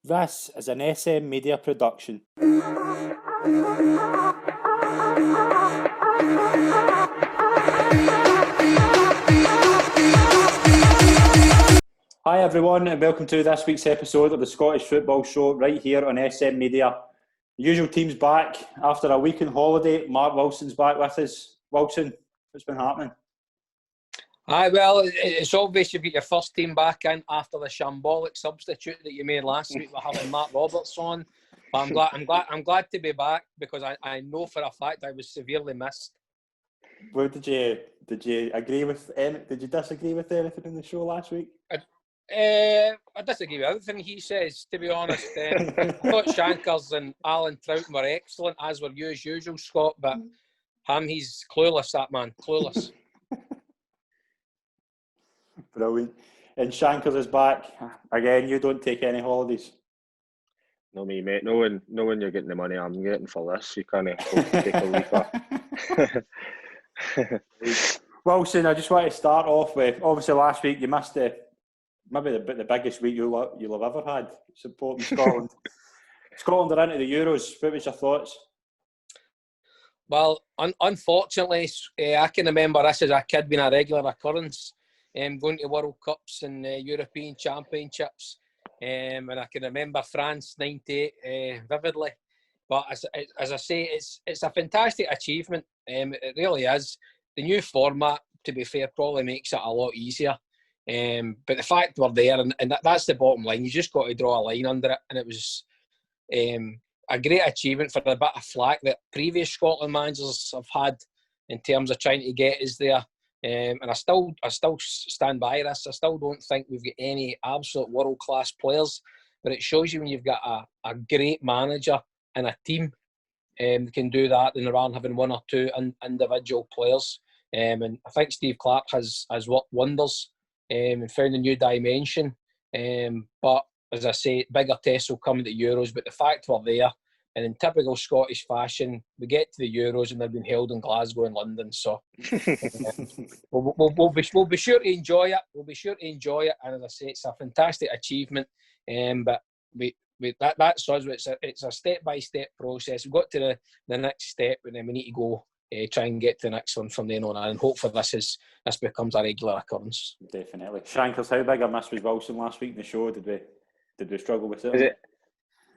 This is an SM Media production. Hi everyone, and welcome to this week's episode of the Scottish Football Show right here on SM Media. The usual team's back after a week on holiday. Mark Wilson's back with us. Wilson, what's been happening? Aye, well, it's obvious you've got your first team back in after the shambolic substitute that you made last week with having Mark Roberts on. But I'm glad to be back because I know for a fact I was severely missed. Well, did you agree with did you disagree with anything in the show last week? I disagree with everything he says, to be honest. I thought Shankers and Alan Troughton were excellent, as were you as usual, Scott, but he's clueless, that man, clueless. Brilliant. And Shankers is back. Again, you don't take any holidays. No me, mate. Knowing you're getting the money I'm getting for this, you can't take a leave. Wilson, I just want to start off with, obviously last week you missed maybe the biggest week you'll have ever had supporting Scotland. Scotland are into the Euros. What was your thoughts? Well, unfortunately, I can remember this as a kid being a regular occurrence. Going to World Cups and European Championships. And I can remember France 98 vividly. But as I say, it's a fantastic achievement. It really is. The new format, to be fair, probably makes it a lot easier. But the fact we're there, and that's the bottom line, you just got to draw a line under it. And it was a great achievement for the bit of flack that previous Scotland managers have had in terms of trying to get us there. And I still stand by this. I still don't think we've got any absolute world-class players, but it shows you when you've got a great manager and a team can do that, and rather than having one or two individual players. And I think Steve Clarke has worked wonders and found a new dimension. But as I say, bigger tests will come at the Euros, but the fact we're there, and in typical Scottish fashion, we get to the Euros and they're being held in Glasgow and London. So we'll be sure to enjoy it. We'll be sure to enjoy it. And as I say, it's a fantastic achievement. But that's us. It's a step-by-step process. We've got to the next step, and then we need to go try and get to the next one from then on. And hope for this becomes a regular occurrence. Definitely. Shankers, how big a miss was Wilson last week in the show? Did we struggle with it?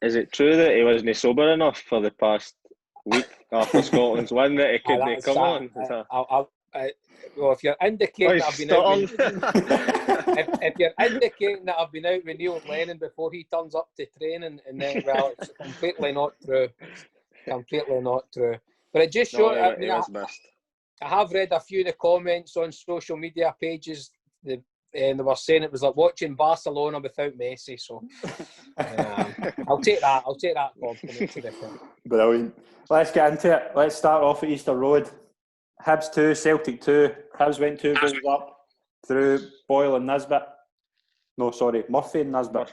Is it true that he wasn't sober enough for the past week after Scotland's win that he couldn't come on? Well, if you're indicating that I've been out if you're indicating that I've been out with Neil Lennon before he turns up to training, and then, well, it's completely not true. Completely not true. But it just shows. I have read a few of the comments on social media pages. And they were saying it was like watching Barcelona without Messi. So I'll take that. I'll take that compliment. Brilliant. Let's get into it. Let's start off at Easter Road. Hibs 2, Celtic 2. Hibs went 2 goals up through Boyle and Nisbet. No, sorry, Murphy and Nisbet.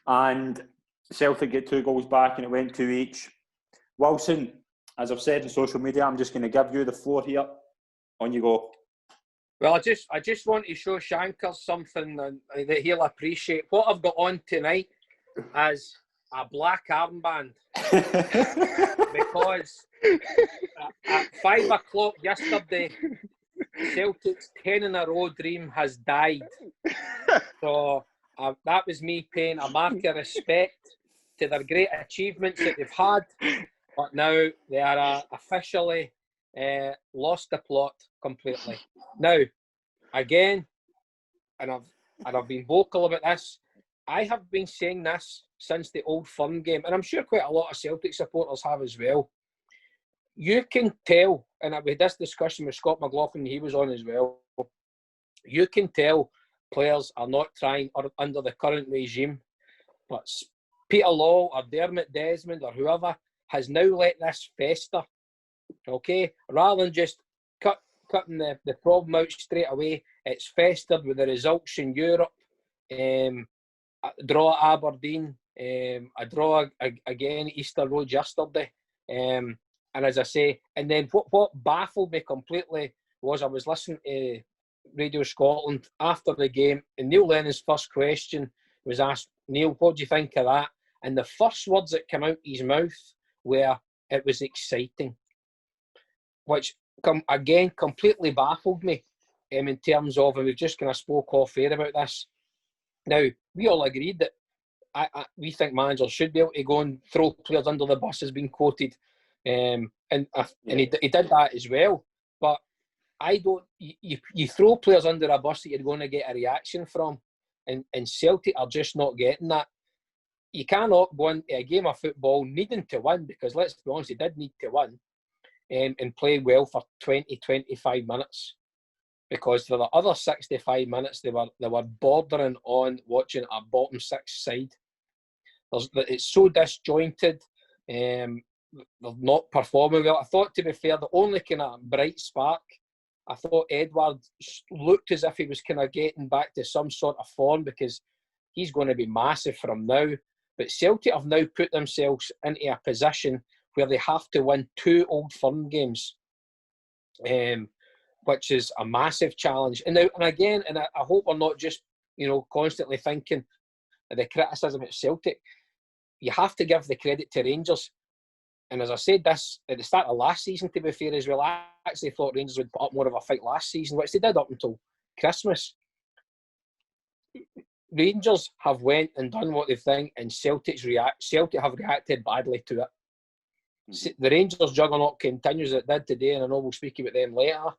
And Celtic get 2 goals back, and it went 2 each. Wilson, as I've said on social media, I'm just going to give you the floor here. On you go. Well, I just want to show Shankers something that he'll appreciate. What I've got on tonight is a black armband. Because at 5 o'clock yesterday, Celtic's 10 in a row dream has died. So that was me paying a mark of respect to their great achievements that they've had. But now they are officially lost the plot completely. Now, again, and I've been vocal about this, I have been saying this since the Old Firm game, and I'm sure quite a lot of Celtic supporters have as well. You can tell, and we had this discussion with Scott McLaughlin, he was on as well, you can tell players are not trying under the current regime, but Peter Law or Dermot Desmond or whoever has now let this fester. Okay, rather than just cutting the problem out straight away, it's festered with the results in Europe. A draw at Aberdeen, a draw again at Easter Road yesterday. And as I say, and then what baffled me completely was I was listening to Radio Scotland after the game, and Neil Lennon's first question was asked, Neil, what do you think of that? And the first words that came out his mouth were, "It was exciting," which again completely baffled me in terms of, and we've just kind of spoke off air about this. Now, we all agreed that we think managers should be able to go and throw players under the bus, has been quoted, and he did that as well. But I don't. You throw players under a bus that you're going to get a reaction from, and Celtic are just not getting that. You cannot go into a game of football needing to win, because let's be honest, they did need to win, and play well for 20-25 minutes. Because for the other 65 minutes, they were bordering on watching a bottom six side. It's so disjointed. They're not performing well. I thought, to be fair, the only kind of bright spark, I thought Edward looked as if he was kind of getting back to some sort of form, because he's going to be massive from now. But Celtic have now put themselves into a position where they have to win 2 Old Firm games, which is a massive challenge. And again, I hope we're not just, constantly thinking of the criticism at Celtic. You have to give the credit to Rangers. And as I said this at the start of last season, to be fair as well, I actually thought Rangers would put up more of a fight last season, which they did up until Christmas. Rangers have went and done what they think, and Celtic have reacted badly to it. The Rangers juggernaut continues as it did today, and I know we'll speak about them later.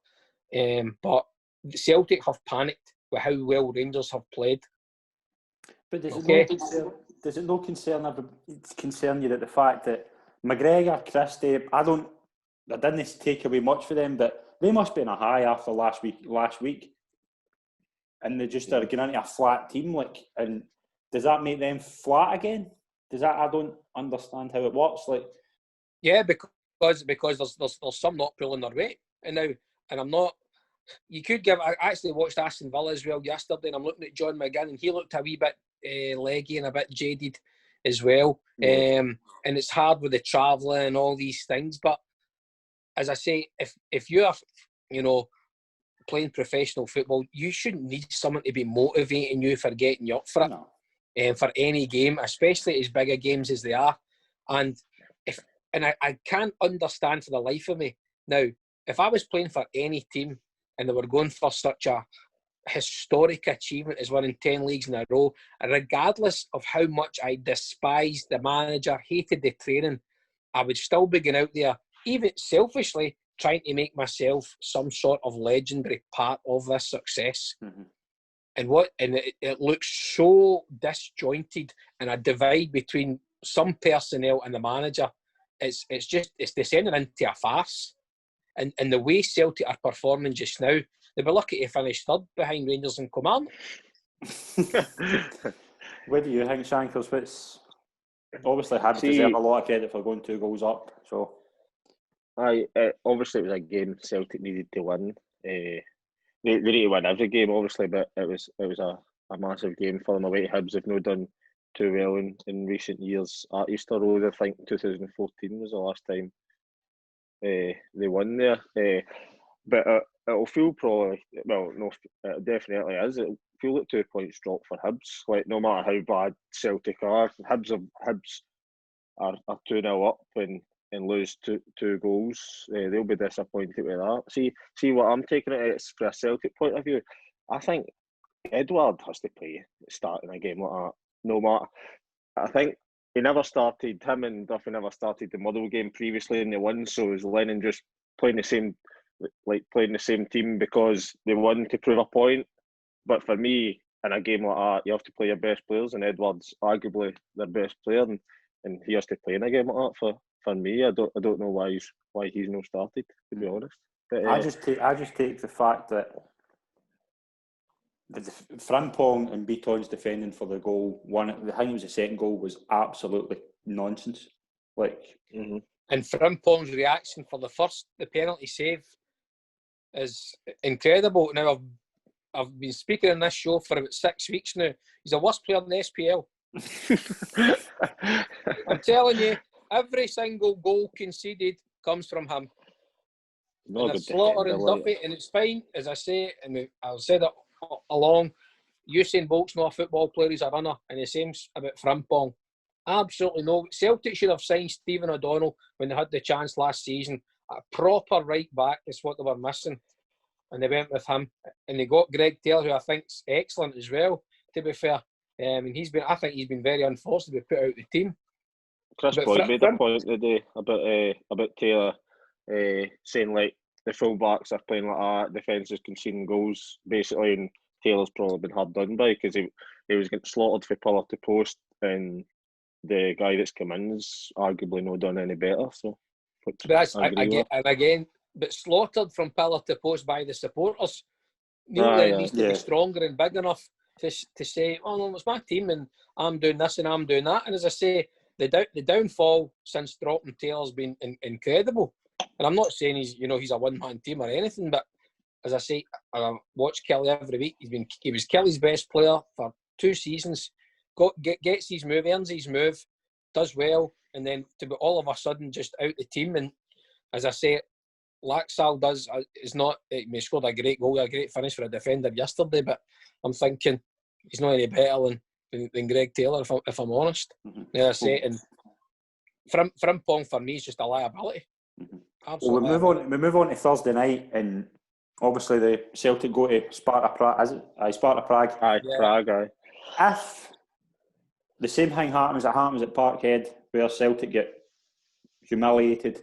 But Celtic have panicked with how well Rangers have played. But does it not concern you that the fact that McGregor, Christie, I didn't take away much for them, but they must be in a high after last week. And they just are getting into a flat team, and does that make them flat again? I don't understand how it works. Yeah, because there's some not pulling their weight, and I'm not. You could give. I actually watched Aston Villa as well yesterday, and I'm looking at John McGinn, and he looked a wee bit leggy and a bit jaded as well. And it's hard with the travelling and all these things. But as I say, if you're, playing professional football, you shouldn't need someone to be motivating you for getting you up for it. No. For any game, especially as big a games as they are. And I can't understand for the life of me. Now, if I was playing for any team and they were going for such a historic achievement as winning 10 leagues in a row, regardless of how much I despised the manager, hated the training, I would still be going out there, even selfishly, trying to make myself some sort of legendary part of this success. Mm-hmm. And it looks so disjointed, and a divide between some personnel and the manager. It's descending into a farce. And the way Celtic are performing just now, they'll be lucky to finish third behind Rangers and Kilmarnock. What do you think, Shankers? Obviously Hibs deserve a lot of credit for going 2 goals up. So, obviously it was a game Celtic needed to win. They need to win every game, obviously, but it was a massive game for them away to Hibs. They've not done too well in recent years. At Easter Road, I think 2014 was the last time they won there. But it'll feel probably, well, no, it definitely is. It'll feel like 2 points drop for Hibs. No matter how bad Celtic are, Hibs are 2-0 up and lose two goals. They'll be disappointed with that. See what I'm taking it as from a Celtic point of view. I think Edward has to play starting a game like that. No matter, I think him and Duffy never started the Motherwell game previously, and they won. So is Lennon just playing the same team because they won to prove a point? But for me, in a game like that, you have to play your best players, and Edward's arguably their best player, and he has to play in a game like that. For me, I don't know why he's not started, to be honest. But, I just take the fact that the Frimpong and Beaton's defending for the goal. I think it was the second goal, was absolutely nonsense. Mm-hmm. And Frimpong's reaction for the penalty save is incredible. Now I've been speaking on this show for about 6 weeks now. He's the worst player in the SPL. I'm telling you, every single goal conceded comes from him. And it's Slaughter and Duffy, and it's fine, as I say, and I've said it along. Usain Bolt's not a football player, he's a runner, and the same about Frimpong. Absolutely no. Celtic should have signed Stephen O'Donnell when they had the chance last season. A proper right back is what they were missing. And they went with him. And they got Greg Taylor, who I think's excellent as well, to be fair. And I think he's been very unforced to be put out the team. Chris Boyd made a point today about Taylor, saying like the full backs are playing like that, defence is conceding goals basically, and Taylor's probably been hard done by because he was getting slaughtered for pillar to post, and the guy that's come in is arguably not done any better. So, but but slaughtered from pillar to post by the supporters. Neil needs to be stronger and big enough to say, oh no, it's my team and I'm doing this and I'm doing that. And as I say, the downfall since dropping Taylor's been incredible. And I'm not saying he's a one-man team or anything, but as I say, I watch Kelly every week. He was Kelly's best player for 2 seasons. Gets his move, earns his move, does well, and then to be all of a sudden just out the team. And as I say, Laxalt is not. He scored a great goal, a great finish for a defender yesterday, but I'm thinking he's not any better than Greg Taylor, if I'm honest. Mm-hmm. As I say, and Frimpong for me is just a liability. Mm-hmm. Absolutely. Well, we move on to Thursday night, and obviously the Celtic go to Sparta Prague. Is it? Sparta Prague. Prague. If the same thing happens that happens at Parkhead, where Celtic get humiliated,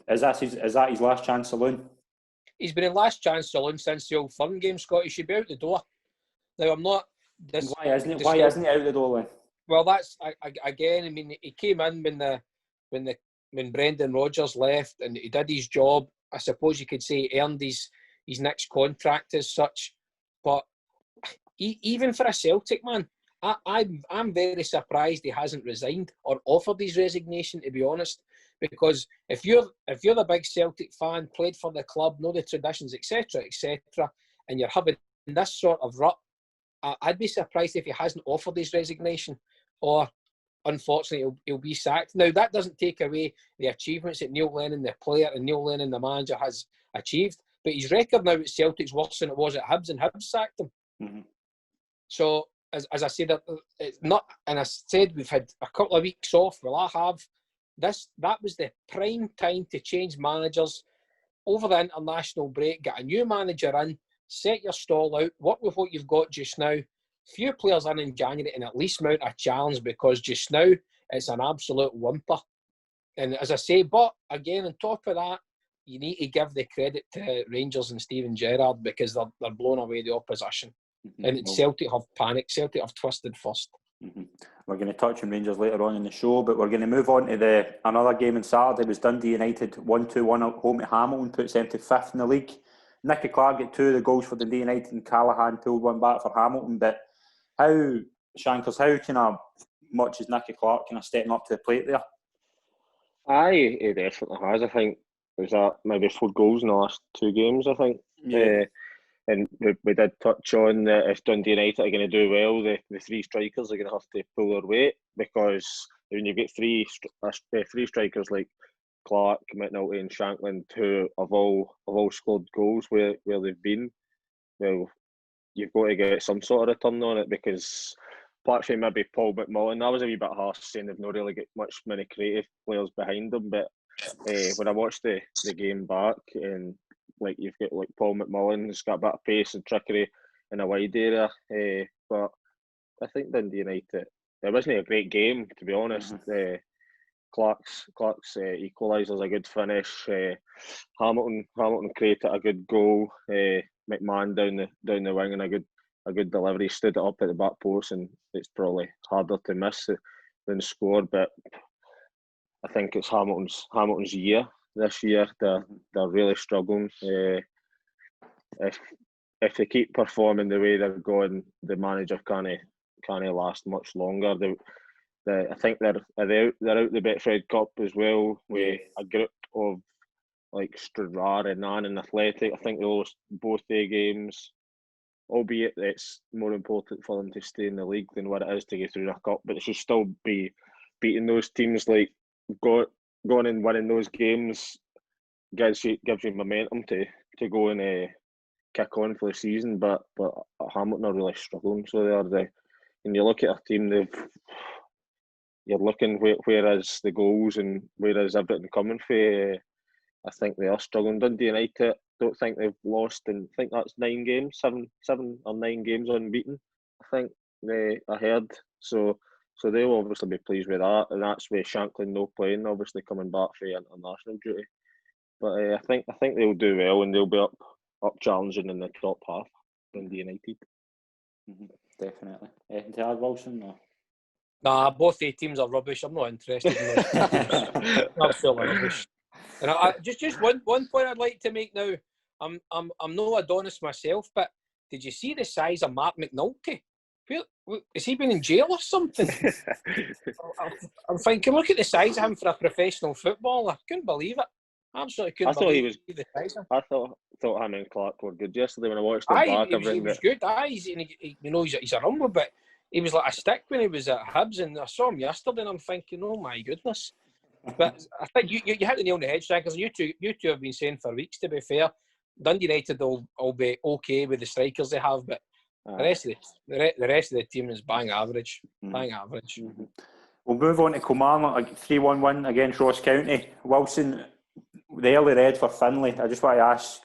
is that his last chance saloon? He's been in last chance saloon since the Old Firm game, Scott. He should be out the door. Now, I'm not... Why isn't he out the door then? Well, that's... Again, I mean, he came in when Brendan Rodgers left and he did his job. I suppose you could say he earned his next contract as such. But even for a Celtic man, I'm very surprised he hasn't resigned or offered his resignation, to be honest. Because if you're the big Celtic fan, played for the club, know the traditions, etc., and you're having this sort of rut, I'd be surprised if he hasn't offered his resignation, or unfortunately he'll be sacked. Now that doesn't take away the achievements that Neil Lennon, the player, and Neil Lennon, the manager, has achieved. But his record now at Celtic's worse than it was at Hibs, and Hibs sacked him. Mm-hmm. So as I said, it's not. And I said we've had a couple of weeks off. Well, I have. That was the prime time to change managers over the international break. Get a new manager in, set your stall out, work with what you've got just now. Few players in January, and at least mount a challenge, because just now it's an absolute whimper. And as I say, but again, on top of that, you need to give the credit to Rangers and Steven Gerrard, because they're blowing away the opposition. Mm-hmm. And Celtic have panicked. Celtic have twisted first. Mm-hmm. We're going to touch on Rangers later on in the show, but we're going to move on to another game on Saturday. It was Dundee United 1-2-1 at home to Hamilton, puts them to 5th in the league. Nicky Clark got 2 of the goals for Dundee United, and Callahan pulled one back for Hamilton. But how kind of much is Nicky Clark kind of stepping up to the plate there? Aye, he definitely has. I think there's maybe 4 goals in the last 2 games, I think. Yeah. And we did touch on that if Dundee United are going to do well, the 3 strikers are going to have to pull their weight, because when you get 3 strikers like Clark, McNulty and Shankland, who have all scored goals where they've been, well, you've got to get some sort of return on it, because apart from maybe Paul McMullen, that was a wee bit harsh saying they've not really got many creative players behind them, but when I watched the game back, and like you've got like Paul McMullen, who's got a bit of pace and trickery in a wide area, but I think Dundee United, it wasn't a great game, to be honest. Mm-hmm. Clark's equaliser's a good finish. Hamilton created a good goal. McMahon down the wing, and a good delivery, stood it up at the back post, and it's probably harder to miss than score. But I think it's Hamilton's year this year. They're really struggling. If they keep performing the way they're going, the manager can't last much longer. I think they're out the Betfred Cup as well, with a group of like Stranraer and Annan and Athletic. I think they lost both their games, albeit it's more important for them to stay in the league than what it is to get through the cup. But it should still be beating those teams. Like going and winning those games gives you momentum to go and kick on for the season. But Hamilton are really struggling. So they are. And you look at a team, you're looking where is the goals and where is everything coming from. I think they are struggling. Dundee United, don't think they've lost, and I think that's 9 games, seven or 9 games unbeaten. I think I heard. So they'll obviously be pleased with that, and that's with Shanklin no playing, obviously coming back for international duty. But I think they'll do well, and they'll be up challenging in the top half. Dundee United. Definitely. Anything to add, Wilson? No? Nah, both the teams are rubbish. I'm not interested in those. Absolutely rubbish. And I just one point I'd like to make now. I'm no Adonis myself, but did you see the size of Mark McNulty? Has he been in jail or something? I'm thinking, look at the size of him for a professional footballer. I couldn't believe it. Absolutely couldn't believe the size of him. I thought him and Clark were good yesterday when I watched them back. He was good. He's a rumble, but he was like a stick when he was at Hibs, and I saw him yesterday, and I'm thinking, oh my goodness. But I think you hit the nail on the head, Strikers. You two have been saying for weeks, to be fair. Dundee United will be okay with the strikers they have, but the rest of the team is bang average. Bang average. Mm-hmm. We'll move on to Kilmarnock, a 3-1 win against Ross County. Wilson, the early red for Finlay. I just want to ask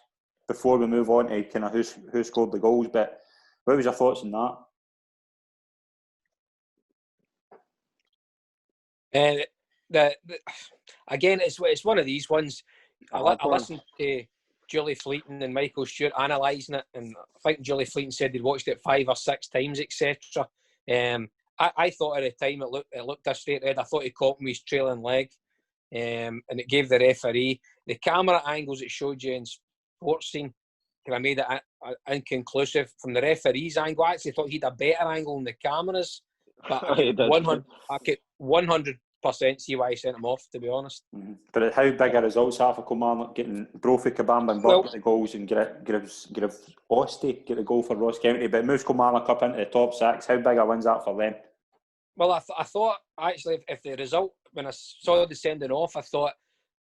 before we move on to kind of who scored the goals, but what was your thoughts on that? Again, it's one of these ones. I listened to Julie Fleeton and Michael Stewart analysing it, and I think Julie Fleeton said they'd watched it 5 or 6 times, etc. I thought at the time it looked a straight red. I thought he caught me his trailing leg, and it gave the referee the camera angles it showed you in sports scene. I made it inconclusive from the referee's angle. I actually thought he had a better angle than the cameras, but I could 100% see why he sent him off, to be honest. Mm-hmm. But how big are results are for Kilmarnock getting Brophy, Kabamba and Burke get the goals and Griff Osti get the goal for Ross County, but it moves Kilmarnock up into the top 6. How big a win's that for them? Well, I thought actually if the result, when I saw the sending off, I thought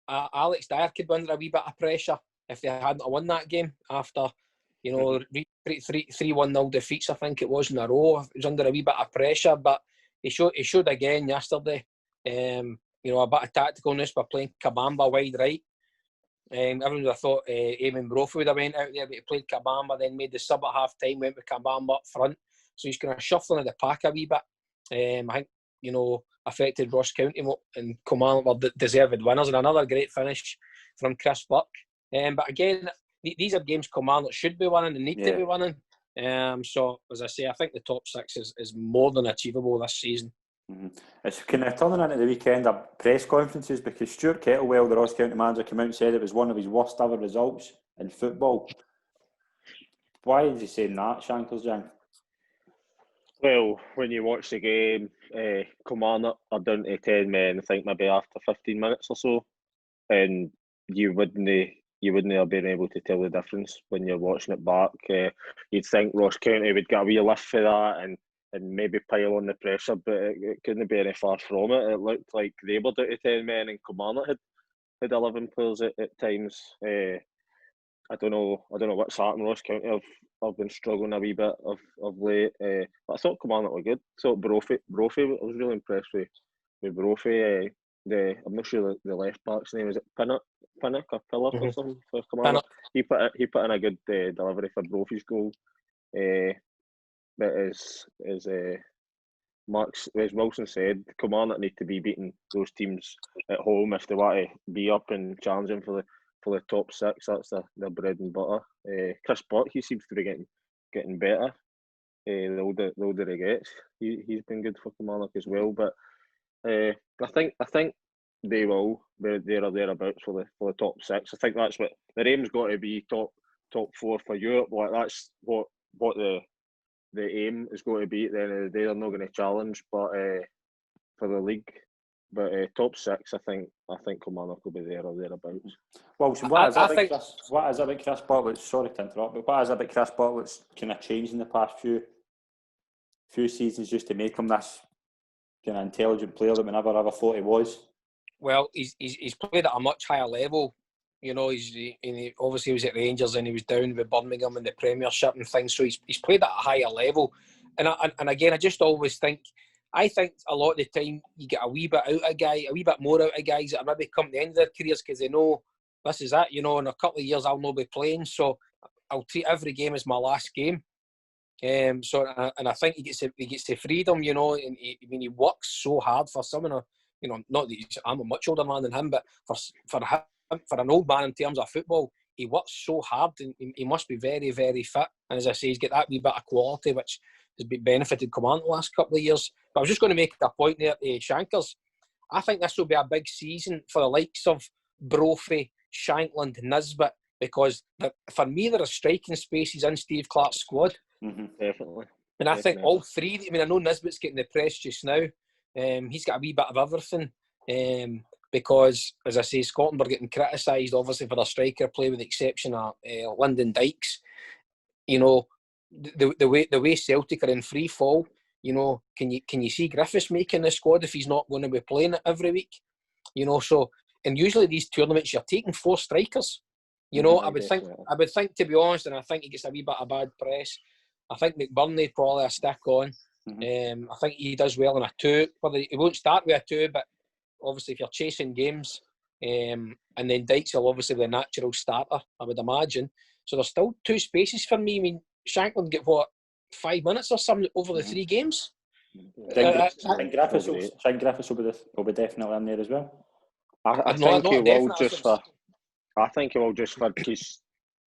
Alex Dyer could win under a wee bit of pressure if they hadn't won that game after 3-1-0 defeats, I think it was, in a row. It was under a wee bit of pressure, but he showed again yesterday. A bit of tacticalness by playing Kabamba wide right. Everyone would have thought Eamon Brophy would have went out there, but he played Kabamba, then made the sub at half time, went with Kabamba up front. So he's kind of shuffling in the pack a wee bit. I think, affected Ross County, and Kilmarnock were deserved winners, and another great finish from Chris Burke. But again, these are games Kilmarnock should be winning and need to be winning. So, as I say, I think the top 6 is more than achievable this season. Mm-hmm. It's kind of turning into the weekend of press conferences, because Stuart Kettlewell, the Ross County manager, came out and said it was one of his worst ever results in football. Why is he saying that, Shankles, Jan? Well, when you watch the game, Kilmarnock are down to 10 men, I think maybe after 15 minutes or so, and you wouldn't have been able to tell the difference when you're watching it back. You'd think Ross County would get a wee lift for that and maybe pile on the pressure, but it couldn't be any far from it. It looked like they were down to 10 men and Kilmarnock had 11 players at times. I don't know what's happened. Ross County have been struggling a wee bit of late, but I thought Kilmarnock were good. So Brophy, I was really impressed with Brophy. I'm not sure the left back's name, is it Pinnock or Pillar or something for Kilmarnock? He put in a good delivery for Brophy's goal. But as Wilson said, Kilmarnock need to be beating those teams at home if they want to be up and challenging for the top 6. That's their bread and butter. Chris Burke, he seems to be getting better. The older he gets, he's been good for Kilmarnock as well. But I think they will be there or thereabouts for the top 6. I think that's what their aim's got to be, top 4 for Europe. Like, that's what the aim is going to be. At the end of the day, they're not going to challenge, but for the league. But top 6, I think Kilmarnock will be there or thereabouts. Well, so what is it about Chris Bartlett's? Sorry to interrupt, but what is it about Chris Bartlett's kind of changed in the past few seasons just to make him this kind of intelligent player that we never ever thought he was? Well, he's played at a much higher level. He obviously was at Rangers and he was down with Birmingham in the Premiership and things. So he's played at a higher level. And again, I just always think I think a lot of the time you get a wee bit more out of guys that are maybe come to the end of their careers because they know this is it. You know, in a couple of years I'll not be playing, so I'll treat every game as my last game. And I think he gets the freedom, you know, and he works so hard for someone, you know, not that I'm a much older man than him, but for an old man in terms of football, he works so hard and he must be very, very fit. And as I say, he's got that wee bit of quality which has been benefited Command the last couple of years. But I was just going to make a point there to Shankers. I think this will be a big season for the likes of Brophy, Shankland, Nisbet, because for me there are striking spaces in Steve Clarke's squad. Mm-hmm. Definitely. And I think all three, I mean, I know Nisbet's getting the press just now. He's got a wee bit of everything. Because, as I say, Scotland were getting criticised, obviously, for their striker play, with the exception of Lyndon Dykes. You know, the way Celtic are in free fall, you know, can you see Griffiths making the squad if he's not going to be playing it every week? You know, so, and usually these tournaments, you're taking 4 strikers. You know, I would think, to be honest, and I think he gets a wee bit of bad press. I think McBurney probably a stick on. Mm-hmm. I think he does well in a 2. He won't start with a 2, but obviously if you're chasing games, and then Dykes will obviously be the natural starter, I would imagine. So there's still 2 spaces for me. I mean, Shankland get 5 minutes or something over the 3 games. I think Griffiths will be definitely in there as well. I think he will just for because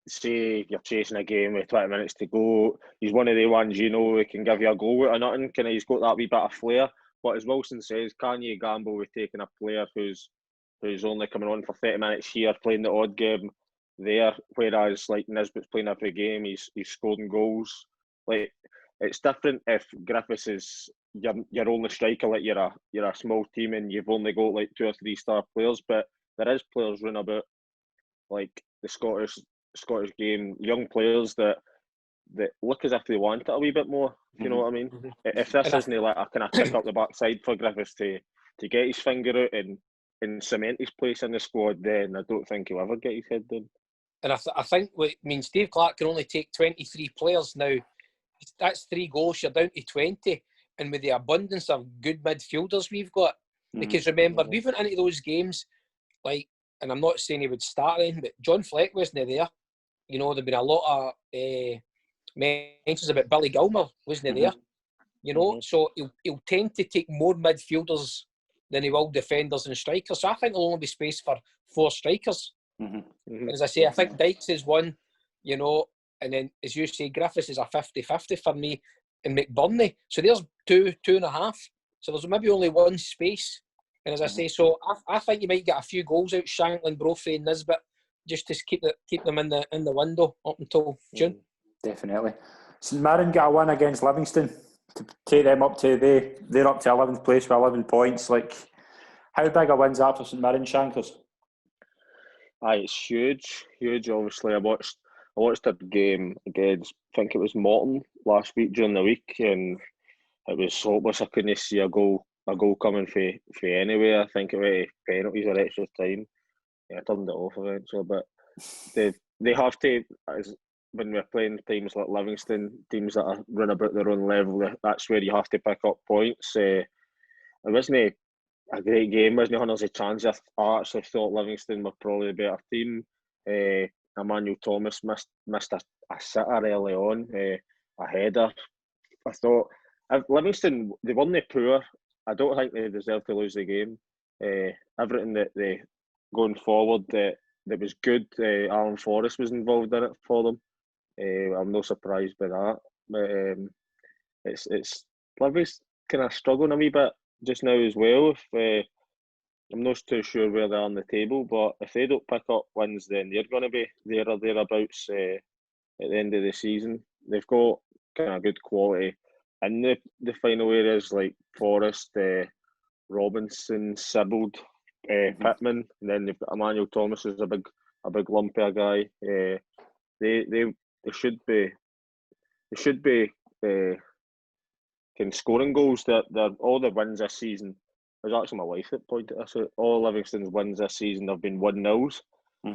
say you're chasing a game with 20 minutes to go. He's one of the ones, you know, who can give you a goal out of nothing. He's got that wee bit of flair. But as Wilson says, can you gamble with taking a player who's only coming on for 30 minutes here, playing the odd game there, whereas like Nisbet's playing every game, he's scoring goals. Like, it's different if Griffiths is your only striker, like you're a small team and you've only got like 2 or 3 star players, but there is players running about like the Scottish game, young players that look as if they want it a wee bit more. You know what I mean? Mm-hmm. If this isn't like a kind of kick up the backside for Griffiths to get his finger out and cement his place in the squad, then I don't think he'll ever get his head done. And I think, Steve Clarke can only take 23 players now. That's 3 goals. You're down to 20, and with the abundance of good midfielders we've got, because remember we went into those games like, and I'm not saying he would start in, but John Fleck wasn't there. You know, there'd been a lot of mentions about Billy Gilmour wasn't there. You know, so he'll tend to take more midfielders than he will defenders and strikers. So I think there'll only be space for 4 strikers. As I say, I think Dykes is one, you know, and then as you say, Griffiths is a 50-50 for me, and McBurney. So there's 2.5. So there's maybe only 1 space. And as I say, so I think you might get a few goals out Shankland, Brophy, and Nisbet, just to keep them in the window up until June. Definitely. St Mirren got a win against Livingston to take them up to they're up to 11th place with 11 points. Like, how big a win's that for St Mirren, Shankers? Aye, it's huge. Obviously, I watched a game against, I think it was Morton last week during the week, and it was hopeless. I couldn't see a goal coming for anywhere. I think it was penalties or extra time. Yeah, I turned it off eventually, but they have to, when we're playing teams like Livingston, teams that are run about their own level, that's where you have to pick up points. It wasn't a great game, wasn't hundreds of chances. I actually thought Livingston were probably a better team. Emmanuel Thomas missed a sitter early on, a header. I thought Livingston, they weren't poor. I don't think they deserved to lose the game. Everything that they going forward that was good. Alan Forrest was involved in it for them. I'm no surprised by that. But it's Livy's kind of struggling a wee bit just now as well. If I'm not too sure where they are on the table, but if they don't pick up wins, then they're going to be there or thereabouts at the end of the season. They've got kind of good quality in the final areas like Forrest, Robinson, Sibbald, Pittman, and then they've got Emmanuel Thomas who's a big lumpy guy. They should be can scoring goals. They're all the wins this season. It was actually my wife that pointed this out. All Livingston's wins this season have been 1-0s,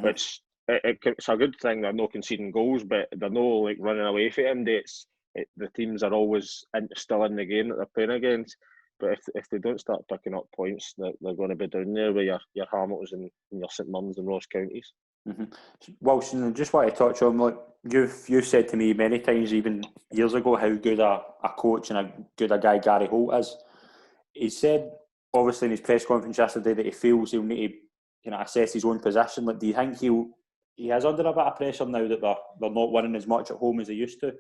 which it's a good thing. They're not conceding goals, but they're not like running away from them. The teams are always still in the game that they're playing against. But if they don't start picking up points, they're going to be down there with your Hamiltons and your St Mirrens and Ross counties. Mm-hmm. Wilson, I just want to touch on, like, you've said to me many times, even years ago, how good a coach and a good a guy Gary Holt is. He said, obviously, in his press conference yesterday, that he feels he'll need to kind of assess his own position. Like, do you think he is under a bit of pressure now that they're not winning as much at home as they used to?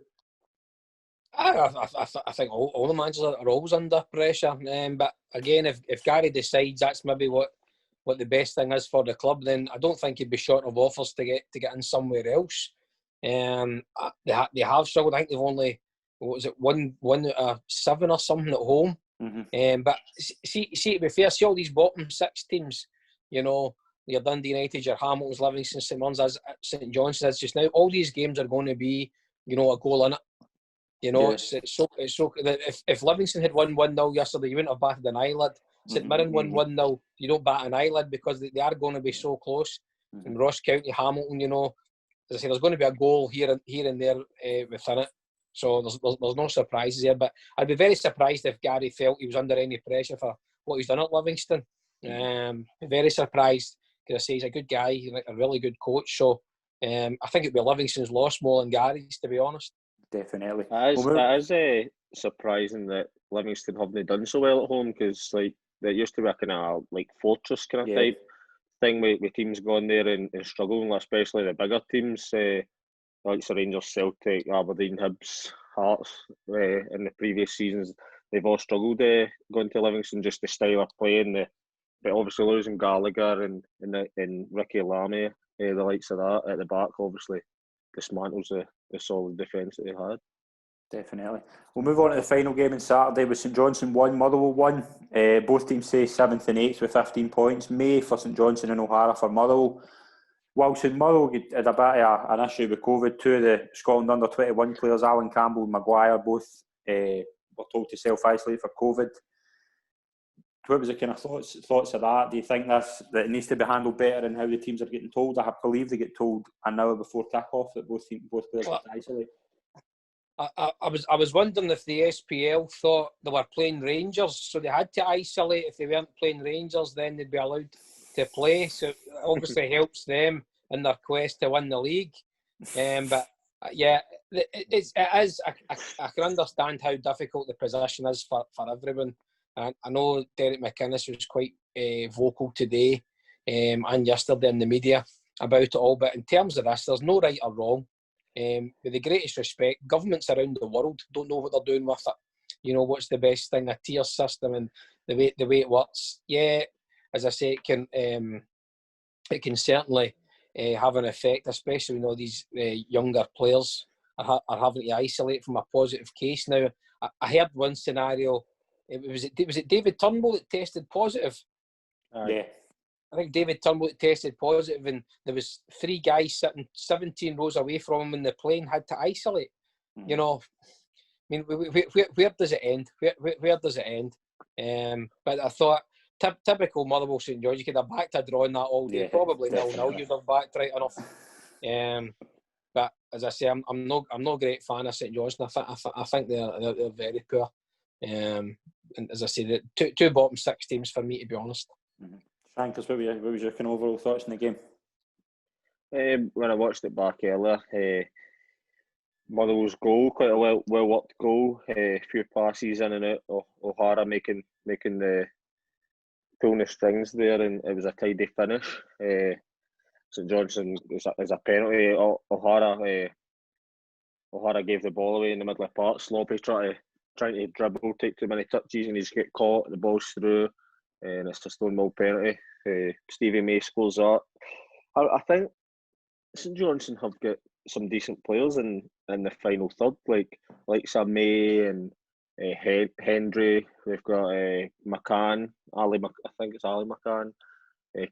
I think all the managers are always under pressure. But again, if Gary decides that's maybe what the best thing is for the club, then I don't think he'd be short of offers to get in somewhere else. They have struggled. I think they've only, what was it, one out of 7 or something at home. Mm-hmm. But see, to be fair, see all these bottom 6 teams, you know, your Dundee United, your Hamiltons, Livingston, St Mirrens, as St Johnstone is just now. All these games are going to be, you know, a goal in it. You know, yes. it's so if Livingston had won 1-0 yesterday, you wouldn't have batted an eyelid. St Mirren won 1-0, you don't bat an eyelid because they are going to be so close. Mm-hmm. And Ross County, Hamilton, you know, as I say, there's going to be a goal here and there within it. So there's no surprises there. But I'd be very surprised if Gary felt he was under any pressure for what he's done at Livingston. Very surprised, because I say he's a good guy, a really good coach. So I think it'd be Livingston's loss more than Gary's, to be honest. Definitely. It is surprising that Livingston haven't done so well at home, because like there used to be a kind of like fortress kind of type thing with teams going there and struggling, especially the bigger teams like the Rangers, Celtic, Aberdeen, Hibs, Hearts in the previous seasons. They've all struggled going to Livingston, just the style of play, but obviously losing Gallagher and Ricky Lamy, the likes of that at the back, obviously dismantles the solid defence that they had. Definitely. We'll move on to the final game on Saturday with St Johnstone 1, Motherwell 1. Both teams say 7th and 8th with 15 points. May for St Johnstone and O'Hara for Motherwell. Whilst Motherwell had a bit of an issue with COVID, 2 of the Scotland under-21 players, Alan Campbell and Maguire, both were told to self-isolate for COVID. What was the kind of thoughts of that? Do you think that it needs to be handled better in how the teams are getting told? I believe they get told an hour before kick-off that both players have to isolate. I was wondering if the SPL thought they were playing Rangers, so they had to isolate. If they weren't playing Rangers, then they'd be allowed to play. So it obviously helps them in their quest to win the league. But yeah, it is. I can understand how difficult the position is for everyone. And I know Derek McInnes was quite vocal today and yesterday in the media about it all. But in terms of this, there's no right or wrong. With the greatest respect, governments around the world don't know what they're doing with it. You know, what's the best thing, a tier system and the way it works. Yeah, as I say, it can certainly have an effect, especially when all these younger players are having to isolate from a positive case. Now, I heard one scenario. Was it David Turnbull that tested positive? Yeah. I think David Turnbull tested positive, and there was 3 guys sitting 17 rows away from him, and the plane had to isolate. You know, I mean, where does it end? Where does it end? But I thought, typical Motherwell St George, you could have backed a draw on that all day. Probably 0-0, you'd have backed right enough. But as I say, I'm not a great fan of St Johnstone. I think they're very poor. And as I say, the two bottom 6 teams for me, to be honest. Shankers, what was your kind of overall thoughts on the game? When I watched it back earlier, Motherwell's goal, quite a well worked goal, a few passes in and out. O'Hara making the pulling the strings there, and it was a tidy finish. St Johnstone is a penalty. O'Hara gave the ball away in the middle of the park. Sloppy trying to dribble, take too many touches, and he's get caught. The ball's through, and it's a Stonewall penalty. Stevie May scores that. I think St Johnstone have got some decent players in the final third, like Sam May and Hendry. They've got McCann, I think it's Ali McCann,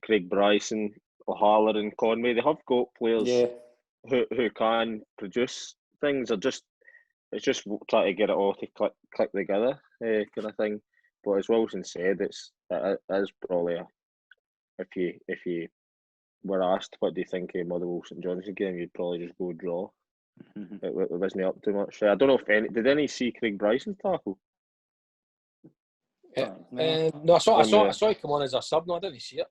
Craig Bryson, O'Halloran, Conway. They have got players who can produce things. It's just trying to get it all to click together, kind of thing. But as Wilson said, it is probably if you were asked what do you think of Motherwell St Johnstone game, you'd probably just go draw. It wasn't up too much. I don't know if did any see Craig Bryson's tackle? No, I saw it come on as a sub. No, I didn't see it.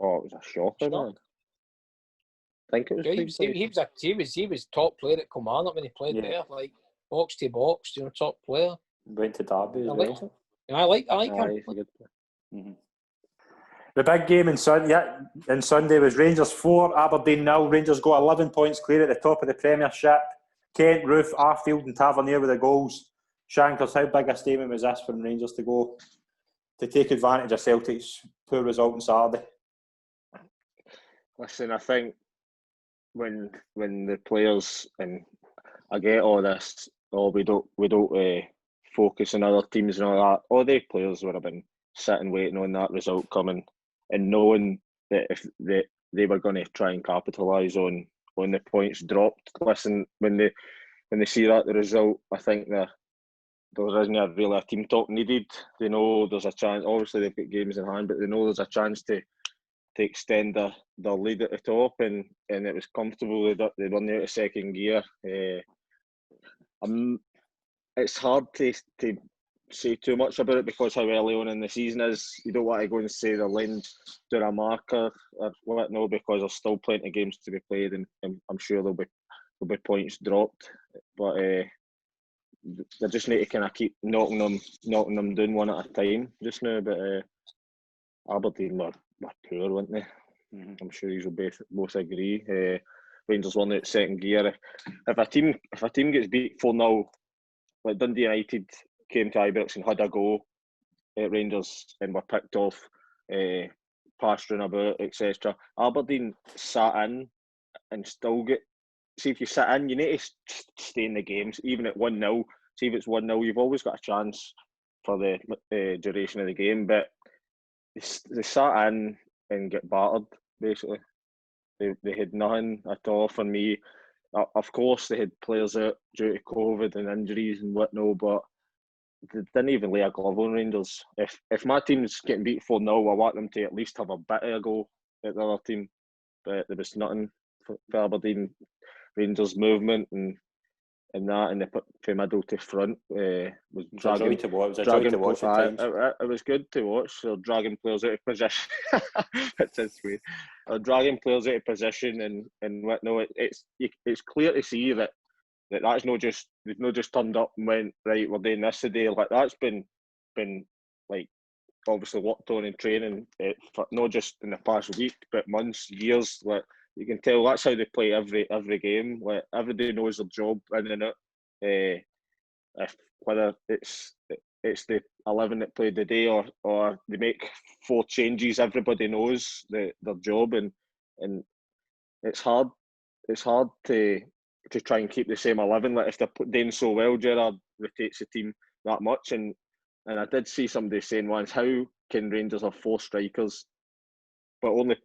Oh, it was a shocker, man. I think it was. Yeah, he was top player at Kilmarnock when he played there, like box to box, top player. Went to Derby as well. I like him. He's a good player. Mm-hmm. The big game on Sunday was Rangers 4, Aberdeen 0. Rangers got 11 points clear at the top of the Premiership. Kent, Roofe, Arfield and Tavernier with the goals. Shankers, how big a statement was this from Rangers to take advantage of Celtic's poor result on Saturday? Listen, I think when the players, and I get all this, we don't focus on other teams and all that. All the players would have been sitting waiting on that result coming and knowing that if they were going to try and capitalise on the points dropped. Listen, when they see that the result, I think there isn't really a team talk needed. They know there's a chance. Obviously, they've got games in hand, but they know there's a chance to extend their lead at the top, and it was comfortable. They run out of second gear. It's hard to say too much about it because how early on in the season is. You don't want to go and say they're laying down a marker or what, no, because there's still plenty of games to be played, and I'm sure there'll be points dropped. But they just need to kind of keep knocking them down one at a time just now. But Aberdeen were poor, weren't they? Mm-hmm. I'm sure you will both agree. Rangers won out second gear. If a team gets beat 4-0, like Dundee United came to Ibrox and had a go at Rangers and were picked off, pasturing about, etc. Aberdeen sat in and still get. See, if you sit in, you need to stay in the games, even at 1-0. See, if it's 1-0, you've always got a chance for the duration of the game. But they sat in and get battered, basically. They had nothing at all for me. Of course, they had players out due to COVID and injuries and whatnot, but they didn't even lay a glove on Rangers. If my team's getting beat 4-0, I want them to at least have a bit of a go at the other team. But there was nothing for Aberdeen. Rangers' movement and that, and they put from middle to front was dragging. It was a joy to watch at times. It was good to watch. They're dragging players out of position. It's weird. They're dragging players out of position and what? No, it's clear to see that's not just they've not just turned up and went right. We're doing this today. Like that's been like obviously worked on in training for not just in the past week, but months, years. Like. You can tell that's how they play every game. Like everybody knows their job in and out. If whether it's the 11 that played the day or they make 4 changes, everybody knows their job, and it's hard to try and keep the same 11. Like if they're doing so well, Gerrard rotates the team that much, and I did see somebody saying once, how can Rangers have 4 strikers but only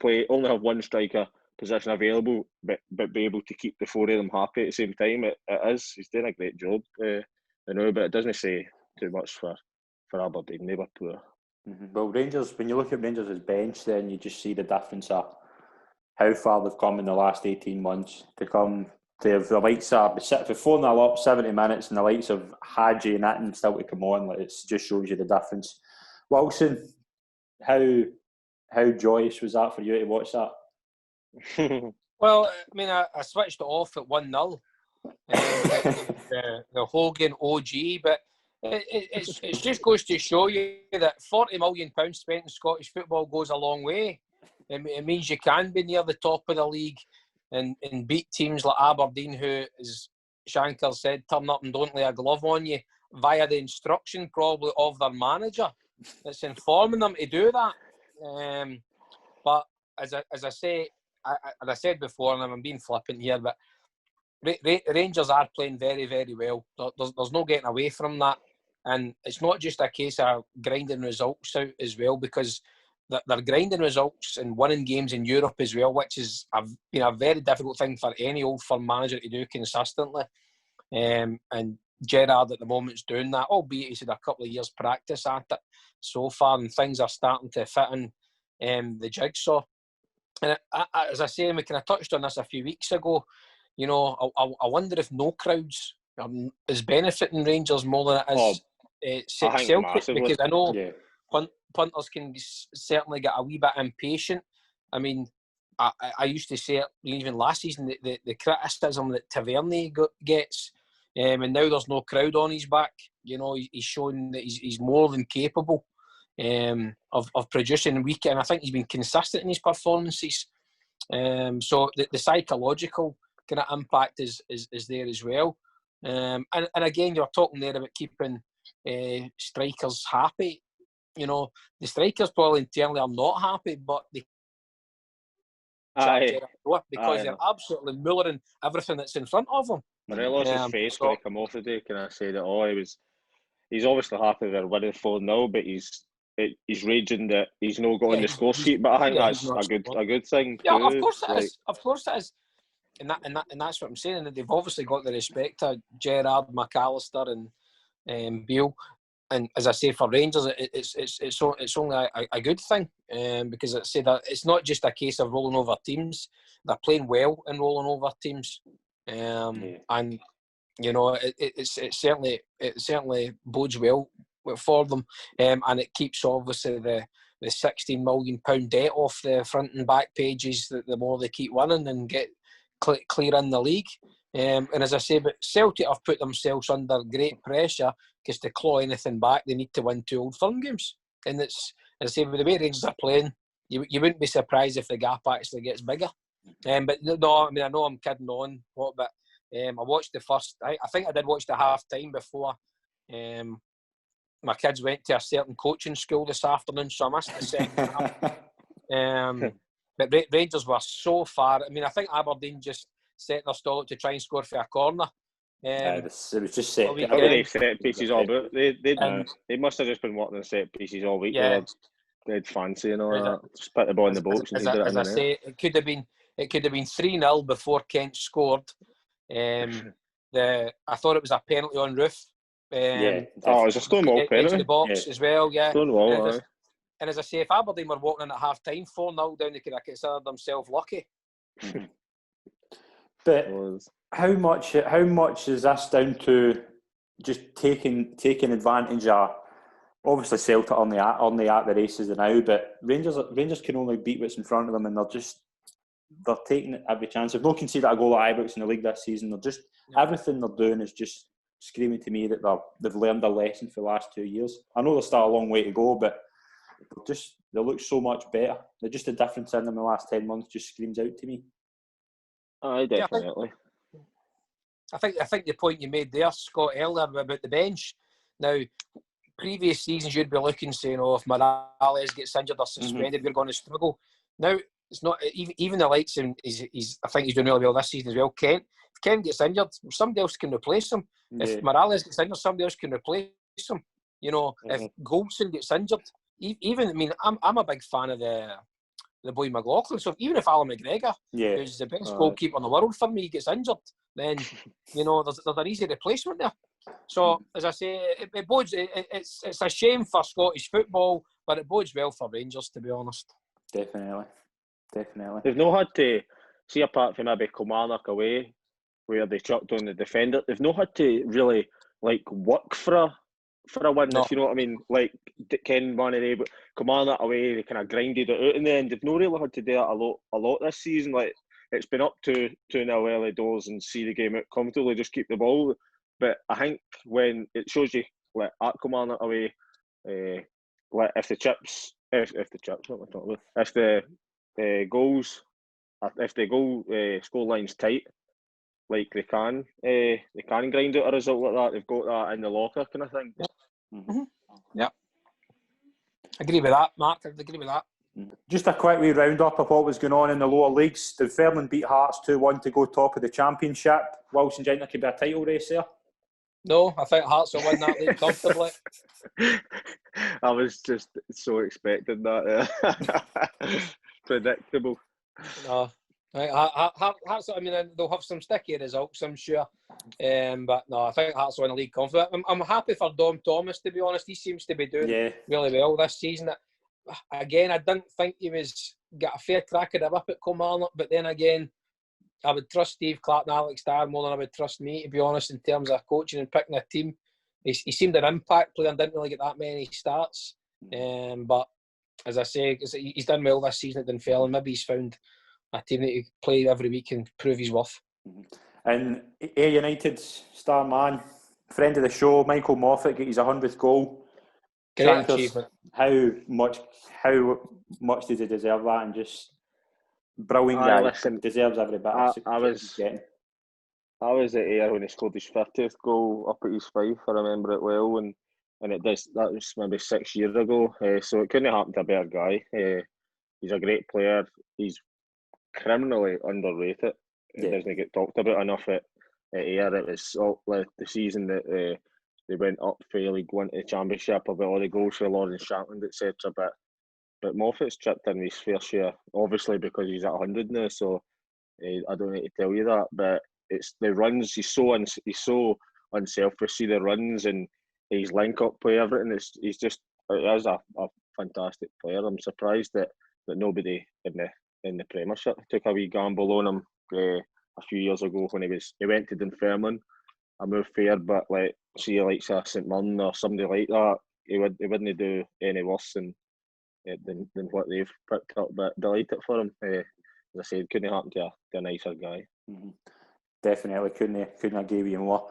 have 1 striker position available, but be able to keep the 4 of them happy at the same time? He's doing a great job, but it doesn't say too much for Aberdeen. They were poor. Mm-hmm. Well, Rangers, when you look at Rangers' bench, then you just see the difference of how far they've come in the last 18 months to come to have the likes of for 4-0 up 70 minutes and the likes of Hadji and that and still to come on. Like, it just shows you the difference. Wilson, how joyous was that for you to watch that? Well, I mean, I switched it off at 1-0. The Hogan OG, but it just goes to show you that £40 million spent in Scottish football goes a long way. It means you can be near the top of the league and beat teams like Aberdeen, who, as Shankar said, turn up and don't lay a glove on you via the instruction probably of their manager that's informing them to do that. But as I say, and I said before, and I'm being flippant here, but Rangers are playing very, very well. There's no getting away from that. And it's not just a case of grinding results out as well, because they're grinding results and winning games in Europe as well, which is been a very difficult thing for any old firm manager to do consistently. And Gerrard at the moment is doing that, albeit he's had a couple of years practice at it so far, and things are starting to fit in the jigsaw. And as I say, we kind of touched on this a few weeks ago. You know, I wonder if no crowds is benefiting Rangers more than it is Celtic, because I know punters can certainly get a wee bit impatient. I mean, I used to say it even last season, the criticism that Tavernier gets, and now there's no crowd on his back. You know, he's shown that he's more than capable of producing week, and I think he's been consistent in his performances. So the psychological kind of impact is there as well. And again, you're talking there about keeping strikers happy. You know, the strikers probably internally are not happy, but they because they're absolutely mullering everything that's in front of them. Morelos' face when he came off today, can I say that? He's obviously happy they're winning 4-0, but he's raging that he's not got on the score sheet. But I think that's a good thing. Yeah, too. Of course it is. Of course it is. And that's what I'm saying. And they've obviously got the respect of Gerrard, McAllister, and Beale. And as I say, for Rangers, it's only a good thing, because I say that it's not just a case of rolling over teams. They're playing well in rolling over teams, and you know it certainly bodes well for them, and it keeps obviously the £16 million debt off the front and back pages. The more they keep winning and get clear in the league. And as I say, but Celtic have put themselves under great pressure because to claw anything back, they need to win 2 Old Firm games. And it's, as I say, with the way Rangers are playing, you wouldn't be surprised if the gap actually gets bigger. But no, I mean, I know I'm kidding on, but I watched the first. I think I did watch the half time before. My kids went to a certain coaching school this afternoon, so I missed the second half. But Rangers were so far. I mean, I think Aberdeen just set their stall to try and score for a corner. It was just set. How many set pieces all about? They must have just been working on set pieces all week. Yeah. They'd fancy and all that. Just put the ball in the box and did it. As I say, it could have been 3-0 before Kent scored. I thought it was a penalty on Roof. It was a Stonewall penalty. Into the box as well. Yeah. Stonewall. And as I say, if Aberdeen were walking in at half time 4-0 down, they could have considered themselves lucky. But how much is this down to just taking advantage of? Obviously, Celtic on the at the races now, but Rangers can only beat what's in front of them, and they're taking every chance. They've not conceded a goal at Ibrox in the league this season. Everything they're doing is just screaming to me that they've learned a lesson for the last 2 years. I know there's still a long way to go, but they look so much better. Just the difference in them in the last 10 months just screams out to me. Aye, definitely. I think the point you made there, Scott, earlier about the bench. Now, previous seasons you'd be looking saying, if Morales gets injured or suspended, we're going to struggle. Now it's not even the likes, and I think he's doing really well this season as well. Kent, if Kent gets injured, somebody else can replace him. Yeah. If Morales gets injured, somebody else can replace him. You know, if Goldson gets injured, even I mean, I'm a big fan of the boy McLaughlin. So even if Alan McGregor, who's the best goalkeeper in the world for me, gets injured, then you know there's an easy replacement there. So as I say, it bodes. It's a shame for Scottish football, but it bodes well for Rangers, to be honest. Definitely. They've not had to see, apart from maybe Kilmarnock away, where they chucked on the defender. They've not had to really work for a win. No. If you know what I mean. Like Ken won it, but Kilmarnock away, they kind of grinded it out in the end. They've not really had to do that a lot this season. Like it's been up to 2-0 early doors and see the game out comfortably, just keep the ball. But I think when it shows you at Kilmarnock away, if the goal score line's tight, they can grind out a result like that. They've got that in the locker, kind of thing. Yeah. Mm-hmm. Yeah. Agree with that, Mark. I agree with that. Just a quick wee round-up of what was going on in the lower leagues. Did Fairland beat Hearts 2-1 to go top of the Championship? Wilson, do you think there could be a title race there? No, I think Hearts will win that league comfortably. I was just so expecting that. Predictable. No. Hearts, I mean, they'll have some sticky results, I'm sure. But no, I think Hearts will win the league comfortably. I'm happy for Dom Thomas, to be honest. He seems to be doing really well this season. Again, I didn't think he got a fair crack of the whip at Kilmarnock, but then again, I would trust Steve Clark and Alex Dyer more than I would trust me, to be honest, in terms of coaching and picking a team. He seemed an impact player and didn't really get that many starts. But as I say, he's done well this season at Dunfermline. Maybe he's found a team that he play every week and prove his worth. And Ayr United's star man, friend of the show, Michael Moffat, got his 100th goal. Great achievement. How much did he deserve that? And just brilliant guy. Listen, deserves every bit. I was at Ayr when he scored his 50th goal up at East Fife. I remember it well, and that was maybe 6 years ago. So it couldn't happen to a better guy. He's a great player. He's criminally underrated. It doesn't get talked about enough at Ayr. It was all, the season that they went up for League One to the Championship, about all the goals for Lawrence Shatland, etc. But Moffat's chipped in his fair share, obviously because he's at 100 now. So I don't need to tell you that, but it's the runs. He's so unselfish. See the runs and his link-up play, everything. He's just as a fantastic player. I'm surprised that nobody in the Premiership took a wee gamble on him a few years ago when he went to Dunfermline. I moved fair, but like St Mirren or somebody like that, he wouldn't do any worse than what they've picked up. But delighted for him. As I said, couldn't happen to a nicer guy. Mm-hmm. Definitely couldn't have gave you more.